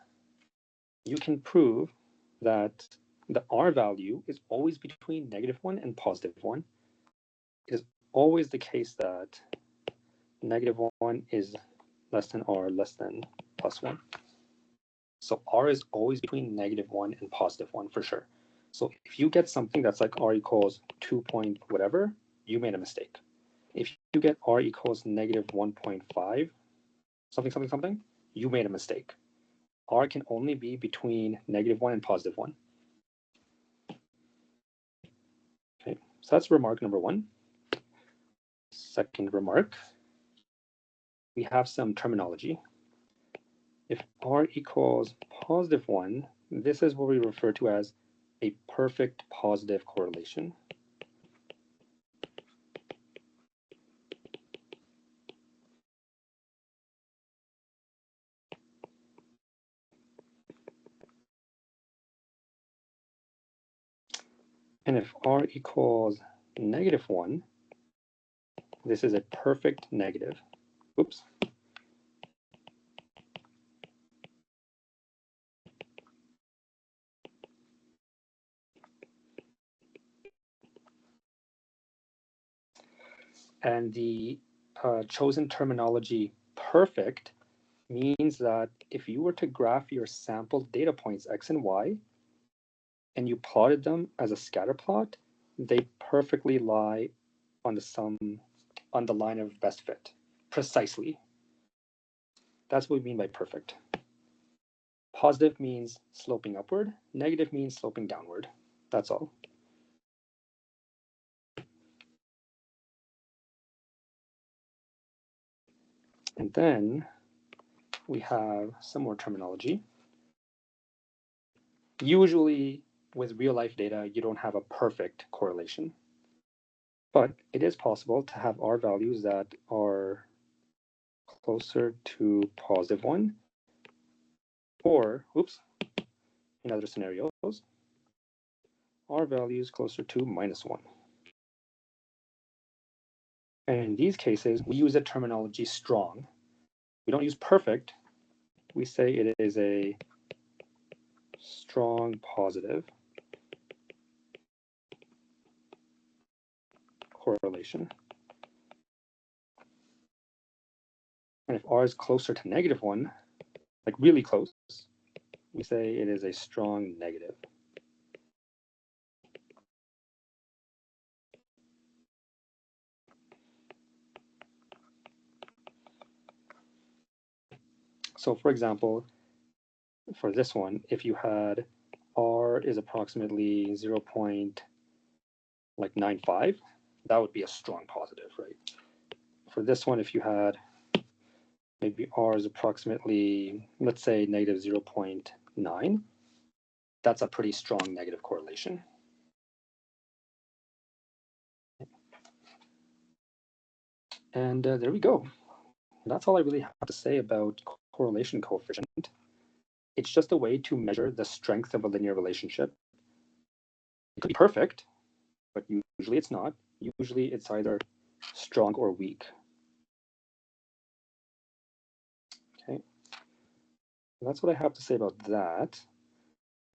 you can prove that the R value is always between -1 and +1. It is always the case that -1 is less than R less than +1. So R is always between -1 and +1 for sure. So if you get something that's like R equals 2 point whatever, you made a mistake. If you get R equals -1.5, something, you made a mistake. R can only be between -1 and +1. Okay, so that's remark number 1. Second remark, we have some terminology. If R equals +1, this is what we refer to as a perfect positive correlation. And if R equals -1, this is a perfect negative. Oops. And the chosen terminology perfect means that if you were to graph your sample data points X and Y, and you plotted them as a scatter plot, they perfectly lie on the line of best fit, precisely. That's what we mean by perfect. Positive means sloping upward, negative means sloping downward. That's all. And then we have some more terminology. Usually with real life data, you don't have a perfect correlation, but it is possible to have R values that are closer to +1, or, oops, in other scenarios, R values closer to -1. And in these cases, we use the terminology strong. We don't use perfect. We say it is a strong positive correlation. And if R is closer to -1, like really close, we say it is a strong negative. So for example, for this one, if you had R is approximately 0.95, that would be a strong positive, right? For this one, if you had maybe R is approximately, let's say, -0.9, that's a pretty strong negative correlation. And there we go. That's all I really have to say about correlation coefficient. It's just a way to measure the strength of a linear relationship. It could be perfect, but usually it's not. Usually it's either strong or weak. Okay, that's what I have to say about that.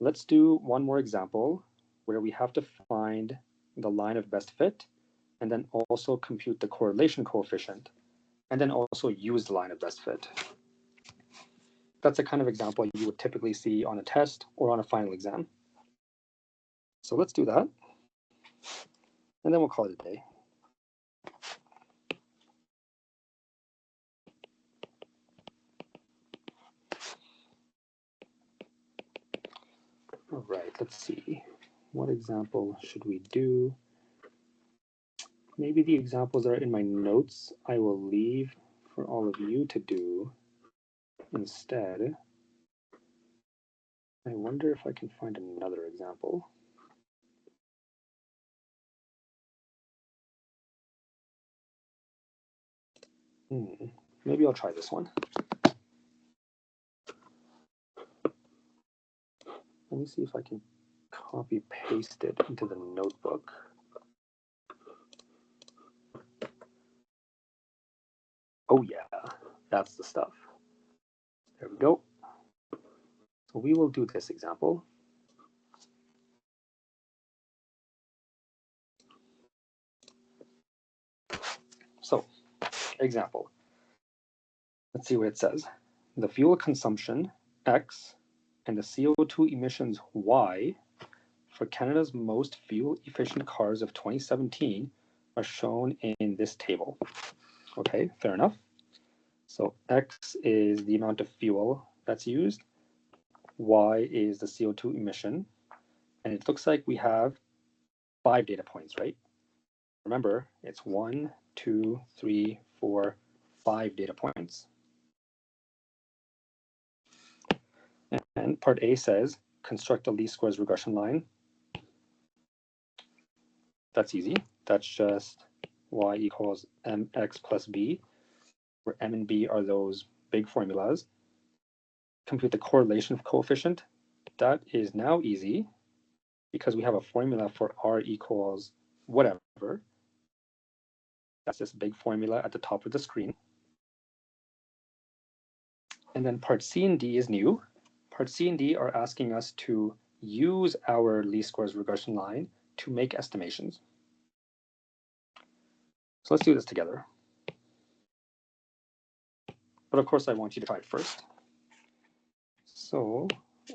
Let's do one more example where we have to find the line of best fit and then also compute the correlation coefficient and then also use the line of best fit. That's a kind of example you would typically see on a test or on a final exam. So let's do that, and then we'll call it a day. All right, let's see. What example should we do? Maybe the examples that are in my notes I will leave for all of you to do instead. I wonder if I can find another example. Maybe I'll try this one. Let me see if I can copy paste it into the notebook. Oh yeah, that's the stuff. There we go. So we will do this example. So, example. Let's see what it says. The fuel consumption, X, and the CO2 emissions, Y, for Canada's most fuel-efficient cars of 2017 are shown in this table. Okay, fair enough. So X is the amount of fuel that's used. Y is the CO2 emission. And it looks like we have 5 data points, right? Remember, it's 1, 2, 3, 4, 5 data points. And part A says, construct a least squares regression line. That's easy. That's just y equals mx plus b, where m and b are those big formulas. Compute the correlation coefficient. That is now easy because we have a formula for r equals whatever. That's this big formula at the top of the screen. And then part C and D is new. Part C and D are asking us to use our least squares regression line to make estimations. So let's do this together. But of course, I want you to try it first. So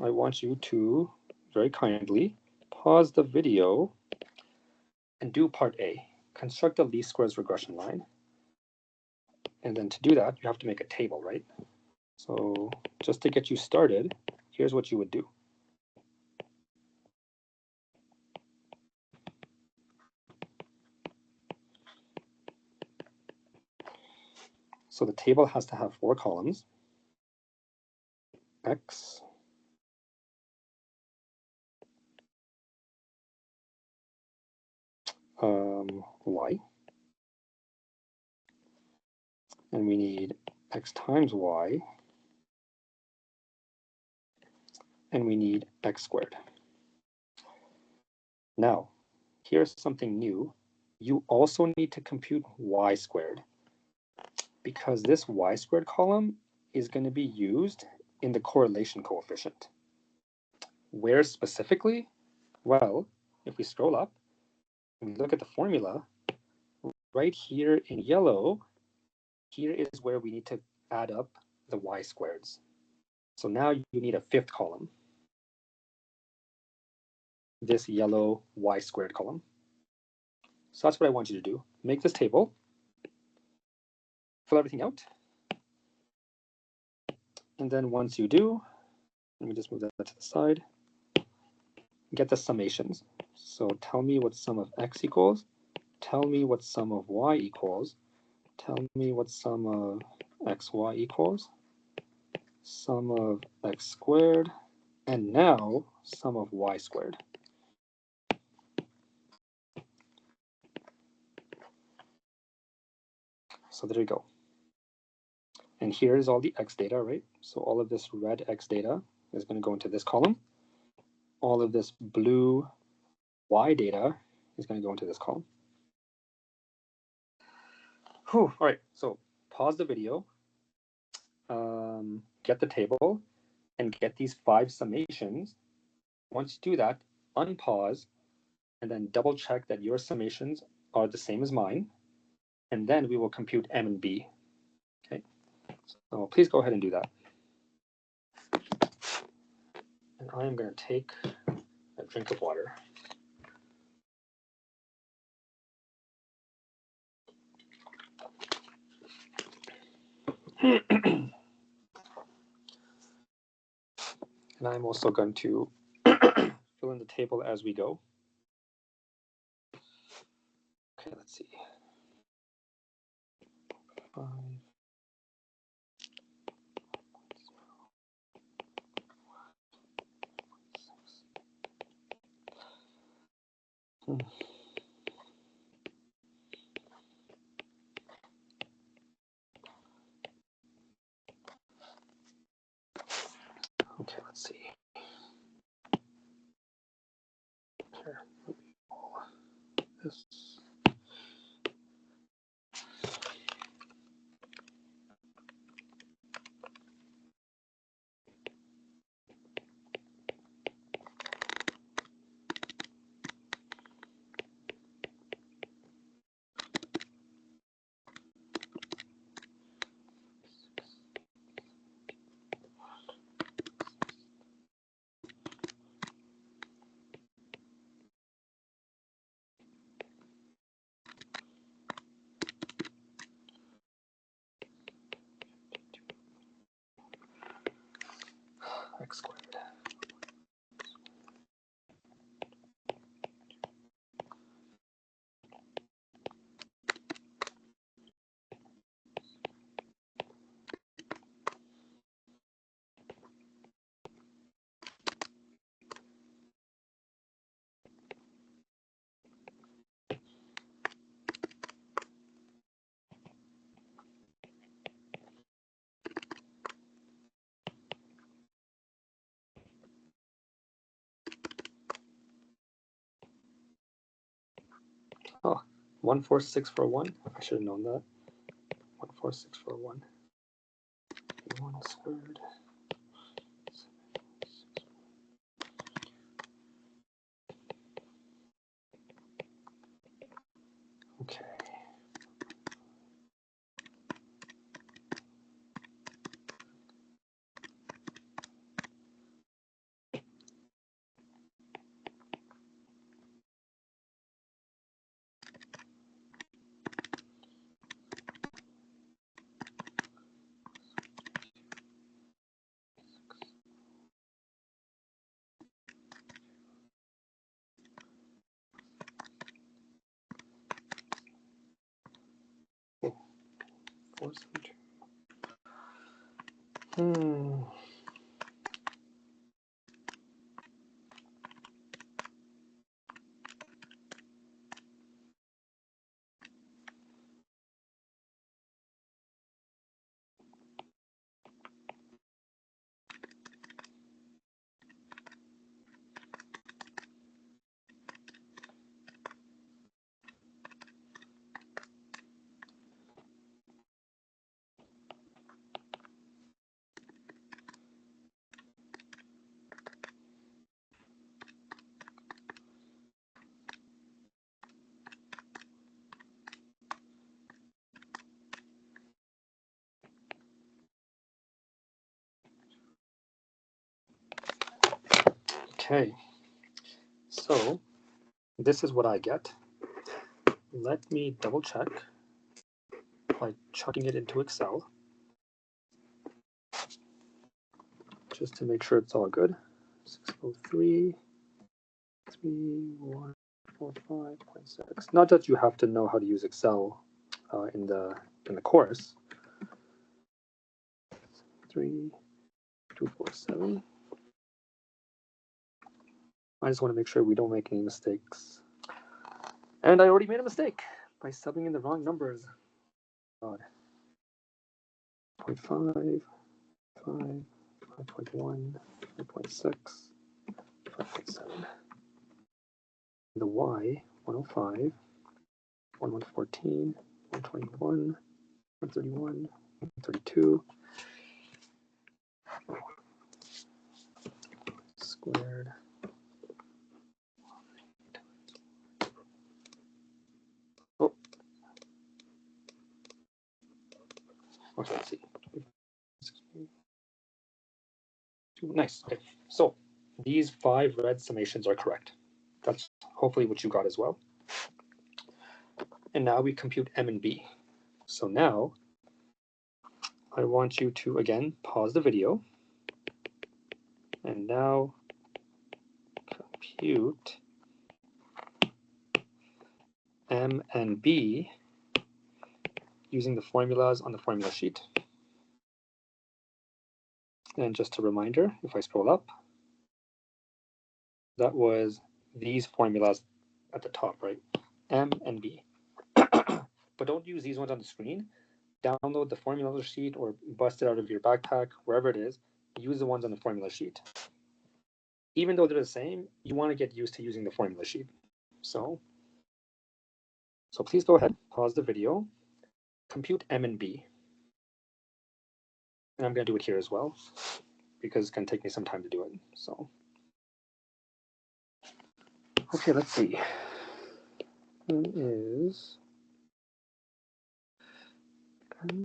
I want you to very kindly pause the video and do part A, construct a least squares regression line. And then to do that, you have to make a table, right? So just to get you started, here's what you would do. So the table has to have 4 columns. X, Y, and we need X times Y, and we need X squared. Now, here's something new. You also need to compute Y squared, because this Y squared column is going to be used in the correlation coefficient. Where specifically? Well, if we scroll up and we look at the formula, right here in yellow, here is where we need to add up the Y squareds. So now you need a 5th column, this yellow Y squared column. So that's what I want you to do. Make this table, fill everything out, and then once you do, let me just move that to the side, get the summations. So tell me what sum of X equals, tell me what sum of Y equals, tell me what sum of XY equals, sum of X squared, and now sum of Y squared. So there you go. And here is all the X data, right? So all of this red X data is going to go into this column. All of this blue Y data is going to go into this column. Whew, all right, so pause the video, get the table, and get these 5 summations. Once you do that, unpause, and then double check that your summations are the same as mine, and then we will compute M and B. Okay, so please go ahead and do that. And I am going to take a drink of water. And I'm also going to fill in the table as we go. Okay, let's see. 5. Okay, let's see. Here, all this. X squared. Oh, 14641. I should have known that. 14641. 1 squared. Okay. Oh, 472. Okay, so this is what I get. Let me double check by chucking it into Excel, just to make sure it's all good. 603, 3145.6. Not that you have to know how to use Excel in the course. 3247. I just want to make sure we don't make any mistakes. And I already made a mistake by subbing in the wrong numbers. God. 0.5, 5, 5.1, 5.6, 5.7. The Y, 105, 1114, 121, 131, 132. Squared. Oh. Okay, let's see. Nice. Okay. So these 5 red summations are correct. That's hopefully what you got as well. And now we compute M and B. So now I want you to, again, pause the video. And now compute M and B using the formulas on the formula sheet. And just a reminder, if I scroll up, that was these formulas at the top, right? M and B. But don't use these ones on the screen. Download the formula sheet or bust it out of your backpack, wherever it is, use the ones on the formula sheet. Even though they're the same, you want to get used to using the formula sheet. So please go ahead, pause the video, compute M and B. And I'm going to do it here as well, because it's going to take me some time to do it. So, okay, let's see. It is okay,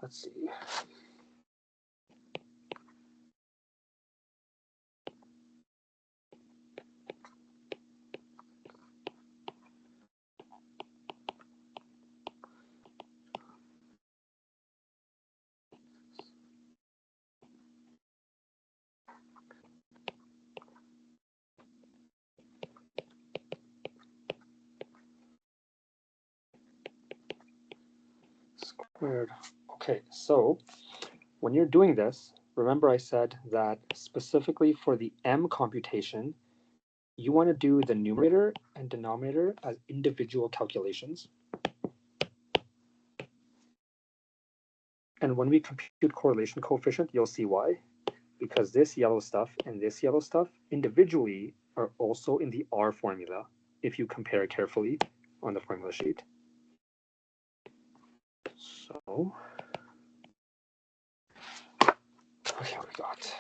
let's see. Squared. Okay, so when you're doing this, remember I said that specifically for the M computation, you want to do the numerator and denominator as individual calculations. And when we compute correlation coefficient, you'll see why. Because this yellow stuff and this yellow stuff individually are also in the R formula if you compare carefully on the formula sheet. So, okay, what we got?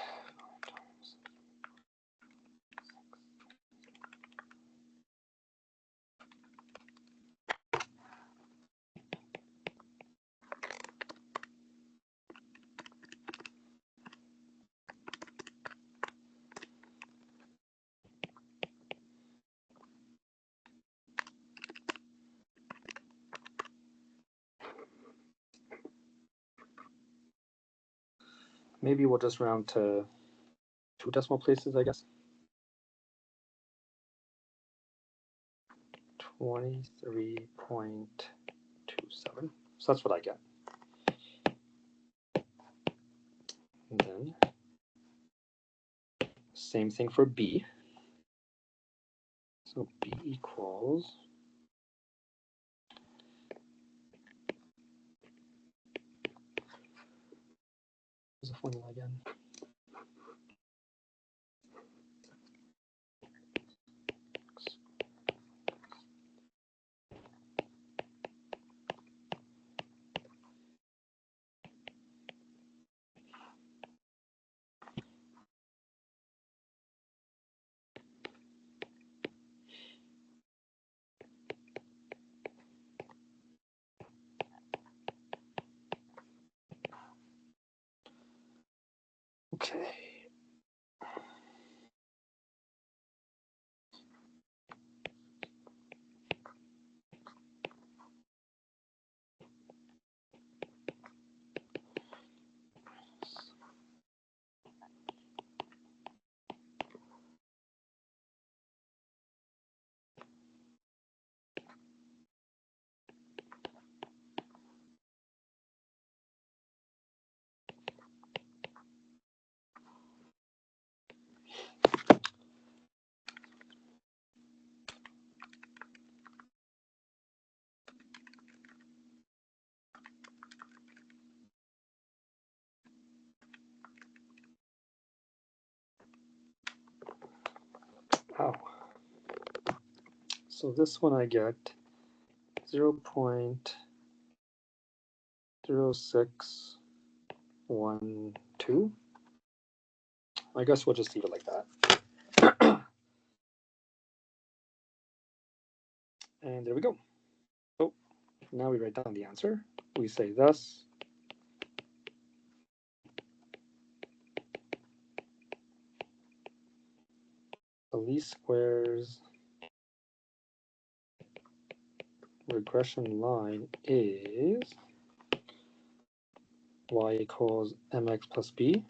Maybe we'll just round to 2 decimal places, I guess. 23.27. So that's what I get. And then same thing for B. So B equals, what's the formula again? Okay. Wow. So this one I get 0.0612. I guess we'll just leave it like that. And there we go. So now we write down the answer. We say thus. The least squares regression line is y equals mx plus b.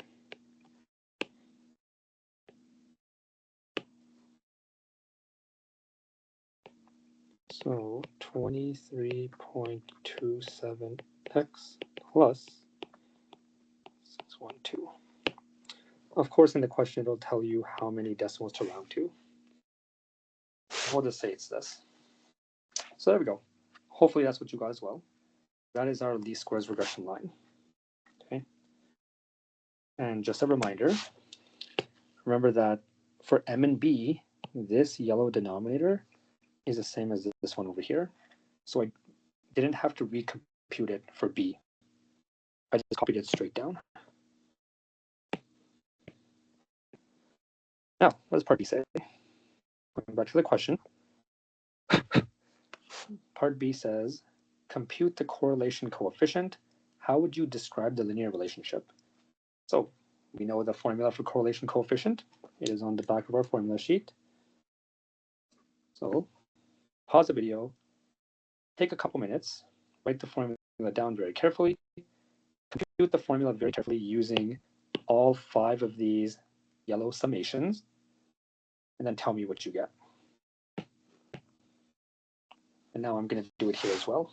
So 23.27x plus 612. Of course, in the question, it'll tell you how many decimals to round to. We'll just say it's this. So there we go. Hopefully that's what you got as well. That is our least squares regression line. Okay. And just a reminder, remember that for M and B, this yellow denominator is the same as this one over here. So I didn't have to recompute it for B. I just copied it straight down. Now, what does part B say? Going back to the question. Part B says, compute the correlation coefficient. How would you describe the linear relationship? So we know the formula for correlation coefficient. It is on the back of our formula sheet. So pause the video, take a couple minutes, write the formula down very carefully, compute the formula very carefully using all 5 of these yellow summations, and then tell me what you get. And now I'm going to do it here as well.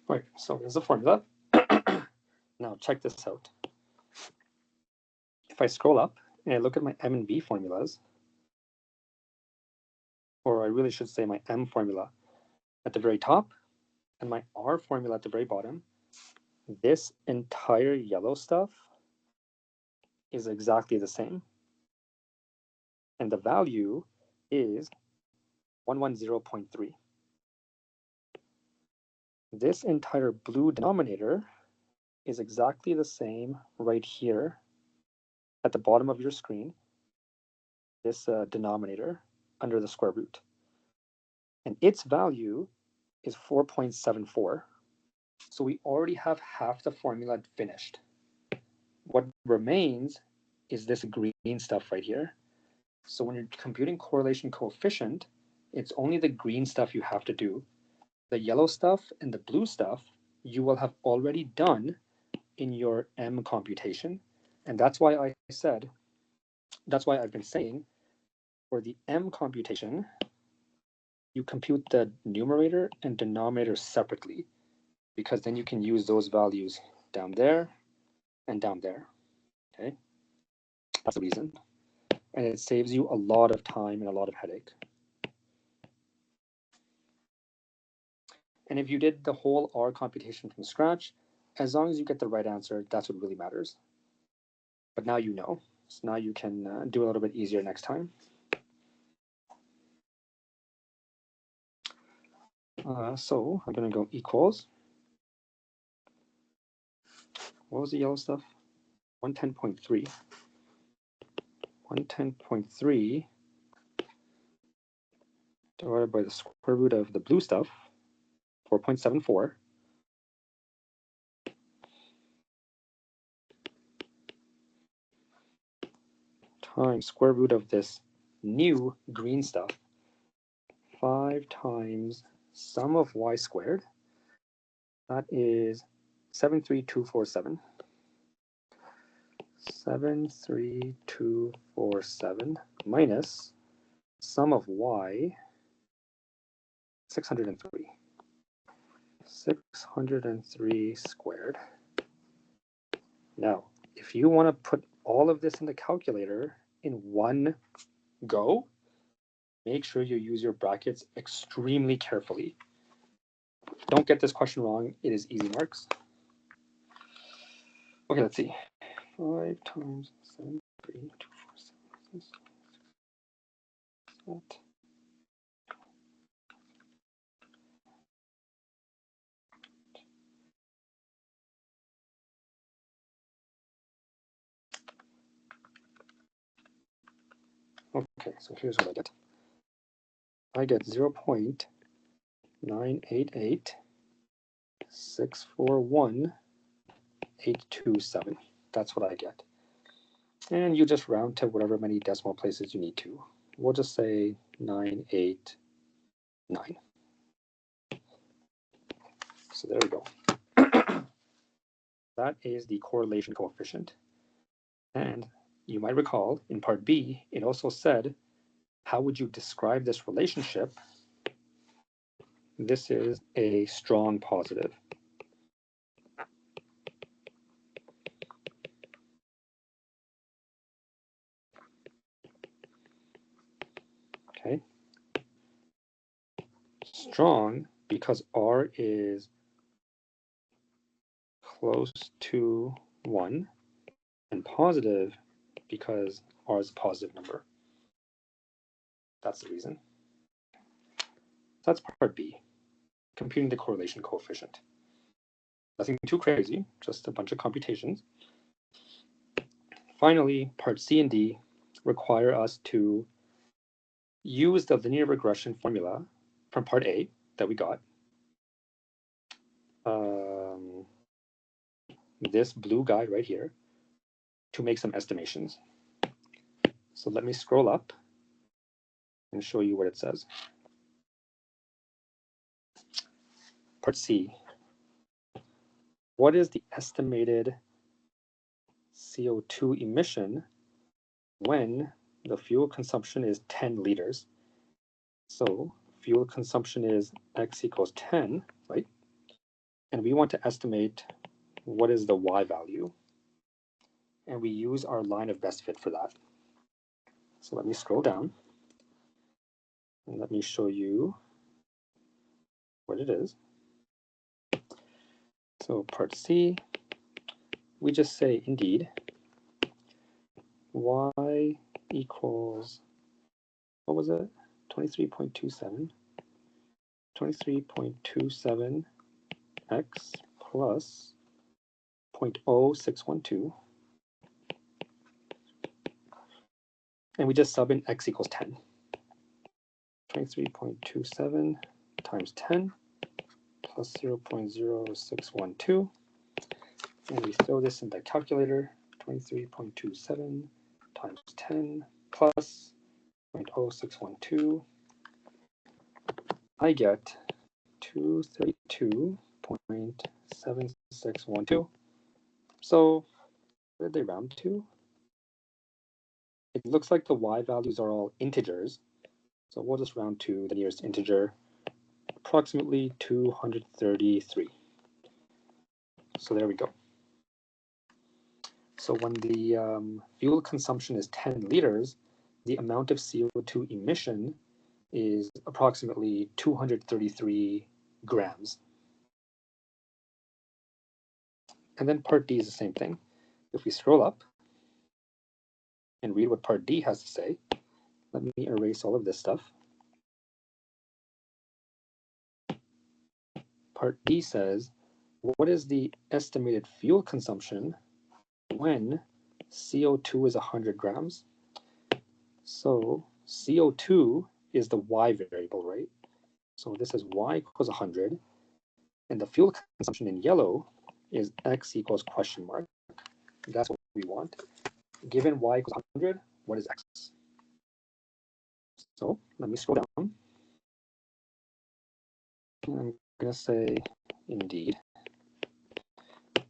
Right, so here's the formula. Now check this out. If I scroll up and I look at my M and B formulas, or I really should say my M formula at the very top and my R formula at the very bottom, this entire yellow stuff is exactly the same. And the value is 110.3. This entire blue denominator is exactly the same right here at the bottom of your screen, this denominator under the square root. And its value is 4.74. So we already have half the formula finished. What remains is this green stuff right here. So when you're computing correlation coefficient, it's only the green stuff you have to do. The yellow stuff and the blue stuff you will have already done in your M computation. And that's why I've been saying for the M computation, you compute the numerator and denominator separately, because then you can use those values down there and down there. Okay, that's the reason. And it saves you a lot of time and a lot of headache. And if you did the whole R computation from scratch, as long as you get the right answer, that's what really matters. But now you know. So now you can do a little bit easier next time. So I'm going to go equals. What was the yellow stuff? 110.3. 110.3 divided by the square root of the blue stuff, 4.74. Times square root of this new green stuff, 5 times sum of y squared. That is 73247. 73247 minus sum of y, 603. 603 squared. Now, if you want to put all of this in the calculator in one go, make sure you use your brackets extremely carefully. Don't get this question wrong. It is easy marks. Okay, let's see. 5 times 7, 3, 2, 4, 7, 6, 7. Okay, so here's what I get. I get 0.988641827. That's what I get. And you just round to whatever many decimal places you need to. We'll just say 989. So there we go. That is the correlation coefficient. And you might recall in part B, it also said, how would you describe this relationship? This is a strong positive. Okay. Strong because R is close to 1, and positive because R is a positive number. That's the reason. That's part B, computing the correlation coefficient. Nothing too crazy, just a bunch of computations. Finally, part C and D require us to use the linear regression formula from part A that we got. This blue guy right here to make some estimations. So let me scroll up and show you what it says. Part C. What is the estimated CO2 emission when the fuel consumption is 10 liters? So fuel consumption is X equals 10, right? And we want to estimate what is the Y value. And we use our line of best fit for that. So let me scroll down and let me show you what it is. So part C, we just say indeed, Y equals, what was it? 23.27. 23.27 x plus 0.0612. And we just sub in x equals 10. 23.27 times 10 plus 0.0612. And we throw this in the calculator. 23.27 times 10 plus 0.0612. I get 232.7612. So where did they round to? It looks like the Y values are all integers. So we'll just round to the nearest integer, approximately 233. So there we go. So when the fuel consumption is 10 liters, the amount of CO2 emission is approximately 233 grams. And then part D is the same thing. If we scroll up and read what part D has to say, let me erase all of this stuff. Part D says, what is the estimated fuel consumption when CO2 is 100 grams? So CO2 is the Y variable, right? So this is Y equals 100, and the fuel consumption in yellow is X equals question mark. That's what we want. Given Y equals 100, what is X? So let me scroll down. I'm going to say, indeed,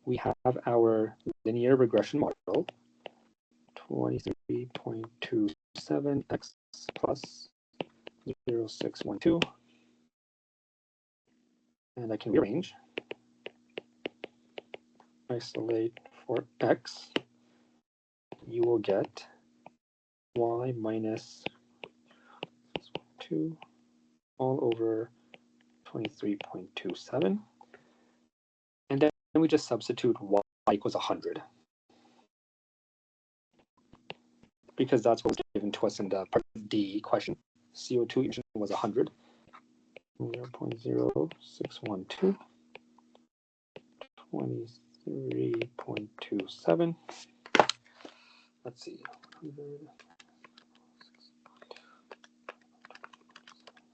we have our linear regression model, 23.27x plus 0.0612. And I can rearrange, isolate for x. You will get y minus 2 all over 23.27. And then we just substitute y equals 100. Because that's what was given to us in the part D question. CO2 emission was 100. 0.0612. 23.27. Let's see. 100.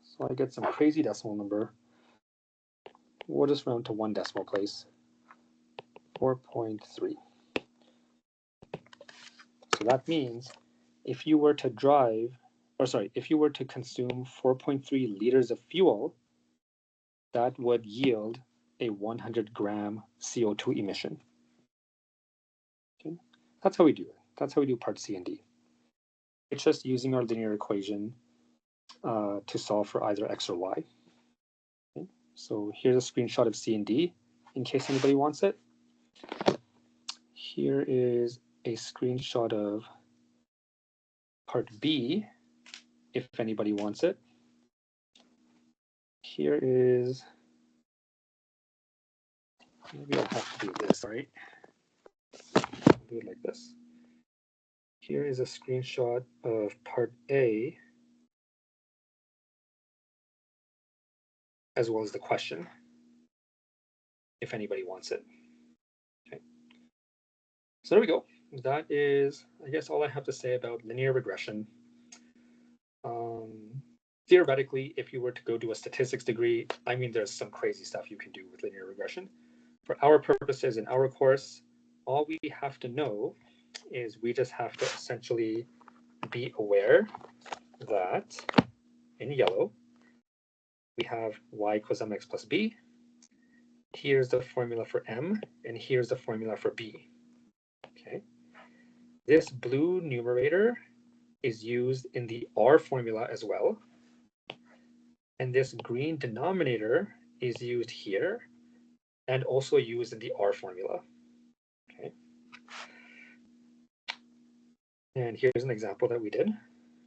So I get some crazy decimal number. We'll just round to one decimal place. 4.3. So that means if you were to if you were to consume 4.3 liters of fuel, that would yield a 100 gram CO2 emission. Okay. That's how we do it. That's how we do part C and D. It's just using our linear equation to solve for either X or Y. Okay. So here's a screenshot of C and D in case anybody wants it. Here is a screenshot of part B if anybody wants it. Here is, maybe I'll have to do this, right? I'll do it like this. Here is a screenshot of part A as well as the question, if anybody wants it. Okay. So there we go. That is, I guess, all I have to say about linear regression. Theoretically, if you were to go do a statistics degree, I mean, there's some crazy stuff you can do with linear regression. For our purposes in our course, all we have to know is we just have to essentially be aware that in yellow, we have y equals mx plus b. Here's the formula for m, and here's the formula for b. Okay. This blue numerator is used in the r formula as well. And this green denominator is used here and also used in the r formula. Okay. And here's an example that we did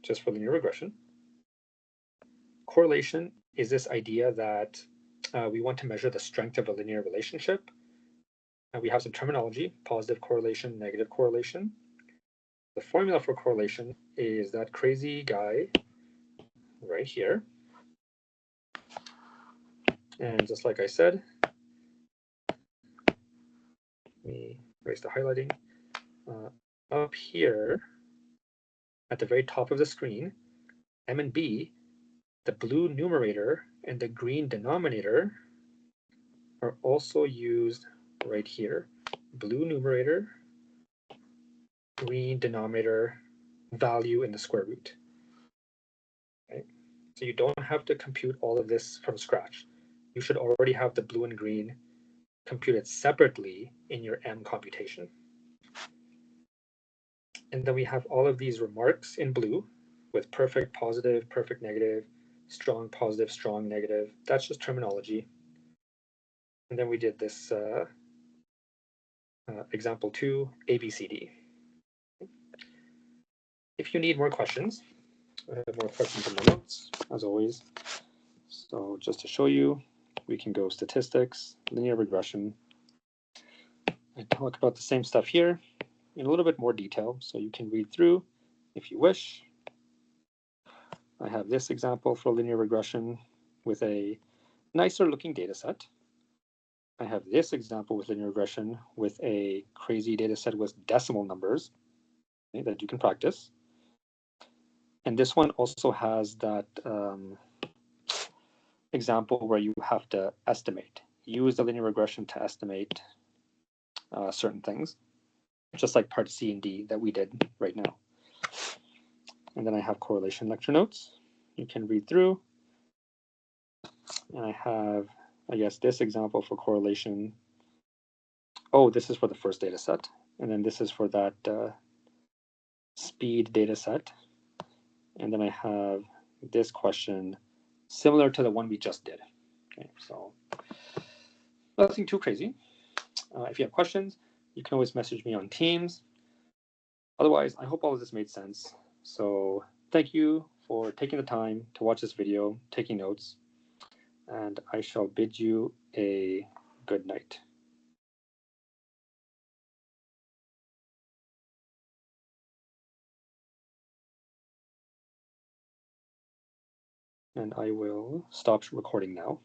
just for linear regression. Correlation is this idea that we want to measure the strength of a linear relationship. And we have some terminology: positive correlation, negative correlation. The formula for correlation is that crazy guy right here. And just like I said, let me erase the highlighting. Up here at the very top of the screen, M and B, the blue numerator and the green denominator are also used right here. Blue numerator, green denominator, value in the square root. Okay. So you don't have to compute all of this from scratch. You should already have the blue and green computed separately in your M computation. And then we have all of these remarks in blue with perfect positive, perfect negative, strong positive, strong negative. That's just terminology. And then we did this example 2, ABCD. If you need more questions, I have more questions in my notes, as always. So just to show you, we can go statistics, linear regression, and talk about the same stuff here in a little bit more detail, so you can read through if you wish. I have this example for linear regression with a nicer looking data set. I have this example with linear regression with a crazy data set with decimal numbers, okay, that you can practice. And this one also has that example where you have to estimate. Use the linear regression to estimate certain things, just like part C and D that we did right now. And then I have correlation lecture notes you can read through. And I have, I guess, this example for correlation. Oh, this is for the first data set. And then this is for that speed data set. And then I have this question similar to the one we just did. Okay, so nothing too crazy. If you have questions, you can always message me on Teams. Otherwise, I hope all of this made sense. So thank you for taking the time to watch this video, taking notes, and I shall bid you a good night. And I will stop recording now.